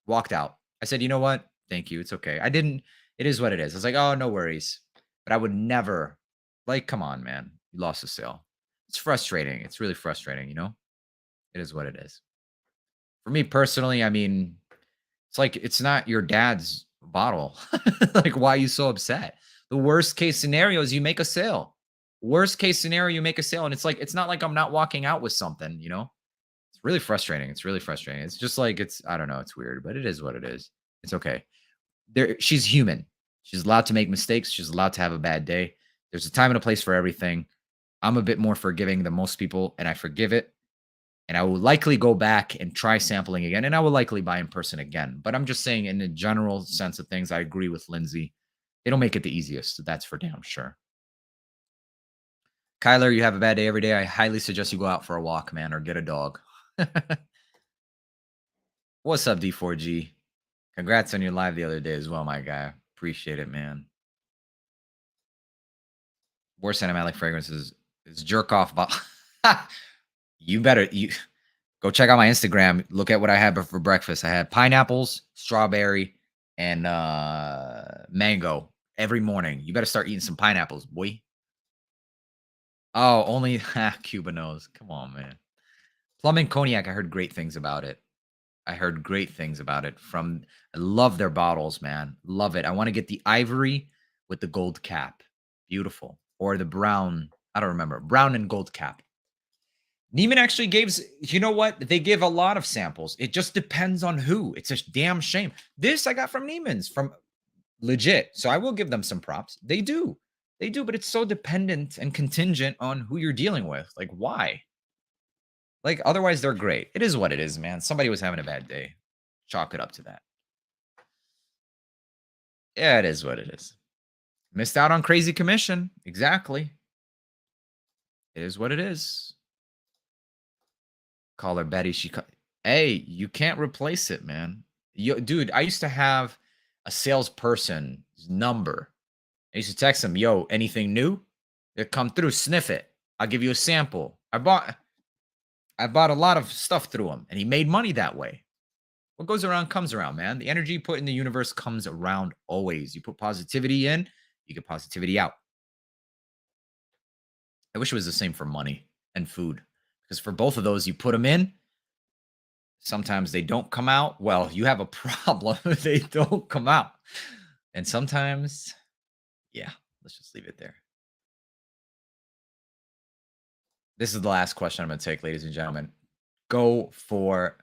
Walked out. I said, you know what? Thank you. It's okay. It is what it is. I was like, oh, no worries. But I would never, like, come on, man. You lost the sale. It's frustrating. It's really frustrating, you know? It is what it is. For me personally, I mean, it's like it's not your dad's bottle. Like, why are you so upset? The worst case scenario is you make a sale. Worst case scenario, you make a sale. And it's like, it's not like I'm not walking out with something, you know? It's really frustrating. It's really frustrating. It's just like I don't know, it's weird, but it is what it is. It's okay. She's human. She's allowed to make mistakes. She's allowed to have a bad day. There's a time and a place for everything. I'm a bit more forgiving than most people, and I forgive it. And I will likely go back and try sampling again, and I will likely buy in person again. But I'm just saying, in the general sense of things, I agree with Lindsay. They don't make it the easiest. That's for damn sure. Kyler, you have a bad day every day. I highly suggest you go out for a walk, man, or get a dog. What's up, D4G? Congrats on your live the other day as well, my guy. Appreciate it, man. Worst animalic fragrances is jerk off. You go check out my Instagram. Look at what I had for breakfast. I had pineapples, strawberry, and mango every morning. You better start eating some pineapples, boy. Oh, only Cuba knows. Come on, man. Plum and cognac. I heard great things about it. I heard great things about it I love their bottles, man. Love it. I want to get the ivory with the gold cap. Beautiful. Or the brown, I don't remember, brown and gold cap. Neiman actually gives, you know what? They give a lot of samples. It just depends on who. It's a damn shame. This I got from Neiman's, from legit. So I will give them some props. They do. They do, but it's so dependent and contingent on who you're dealing with. Like, why? Like, otherwise, they're great. It is what it is, man. Somebody was having a bad day. Chalk it up to that. Yeah, it is what it is. Missed out on crazy commission. Exactly. It is what it is. Call her Betty. Hey, you can't replace it, man. Dude, I used to have a salesperson's number. I used to text him, yo, anything new? They come through, sniff it. I'll give you a sample. I bought a lot of stuff through him, and he made money that way. What goes around comes around, man. The energy you put in the universe comes around always. You put positivity in, you get positivity out. I wish it was the same for money and food. Because for both of those, you put them in, sometimes they don't come out. Well, you have a problem if they don't come out. And sometimes, yeah, let's just leave it there. This is the last question I'm going to take, ladies and gentlemen. Go for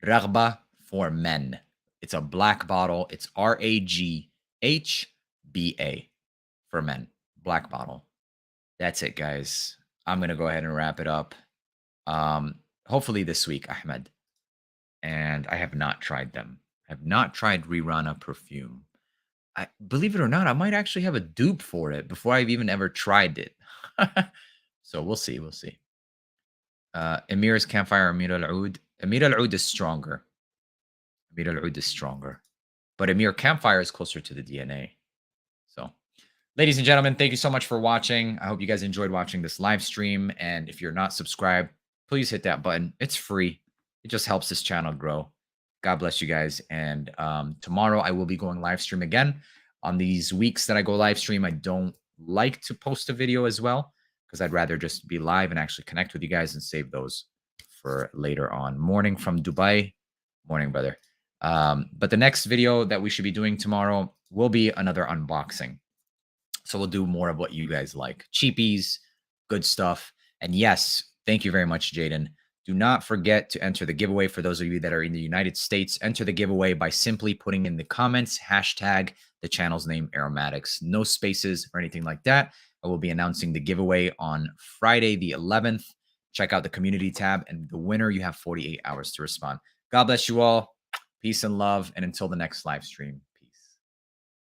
Raghba for men. It's a black bottle. It's RAGHBA for men. Black bottle. That's it, guys. I'm going to go ahead and wrap it up. Hopefully this week, Ahmed. And I have not tried them. I have not tried Rirana perfume. Believe it or not, I might actually have a dupe for it before I've even ever tried it. So we'll see. We'll see. Emir's Campfire, Amir al-Oud. Amir al-Oud is stronger. Amir al-Oud is stronger. But Amir Campfire is closer to the DNA. So, ladies and gentlemen, thank you so much for watching. I hope you guys enjoyed watching this live stream. And if you're not subscribed, please hit that button. It's free. It just helps this channel grow. God bless you guys. And tomorrow I will be going live stream again. On these weeks that I go live stream, I don't like to post a video as well, because I'd rather just be live and actually connect with you guys and save those for later on. Morning from Dubai. Morning, brother. But the next video that we should be doing tomorrow will be another unboxing. So we'll do more of what you guys like. Cheapies, good stuff. And yes, thank you very much, Jaden. Do not forget to enter the giveaway. For those of you that are in the United States, enter the giveaway by simply putting in the comments, hashtag the channel's name, Aromatics. No spaces or anything like that. I will be announcing the giveaway on Friday the 11th. Check out the community tab, and the winner, you have 48 hours to respond. God bless you all. Peace and love. And until the next live stream.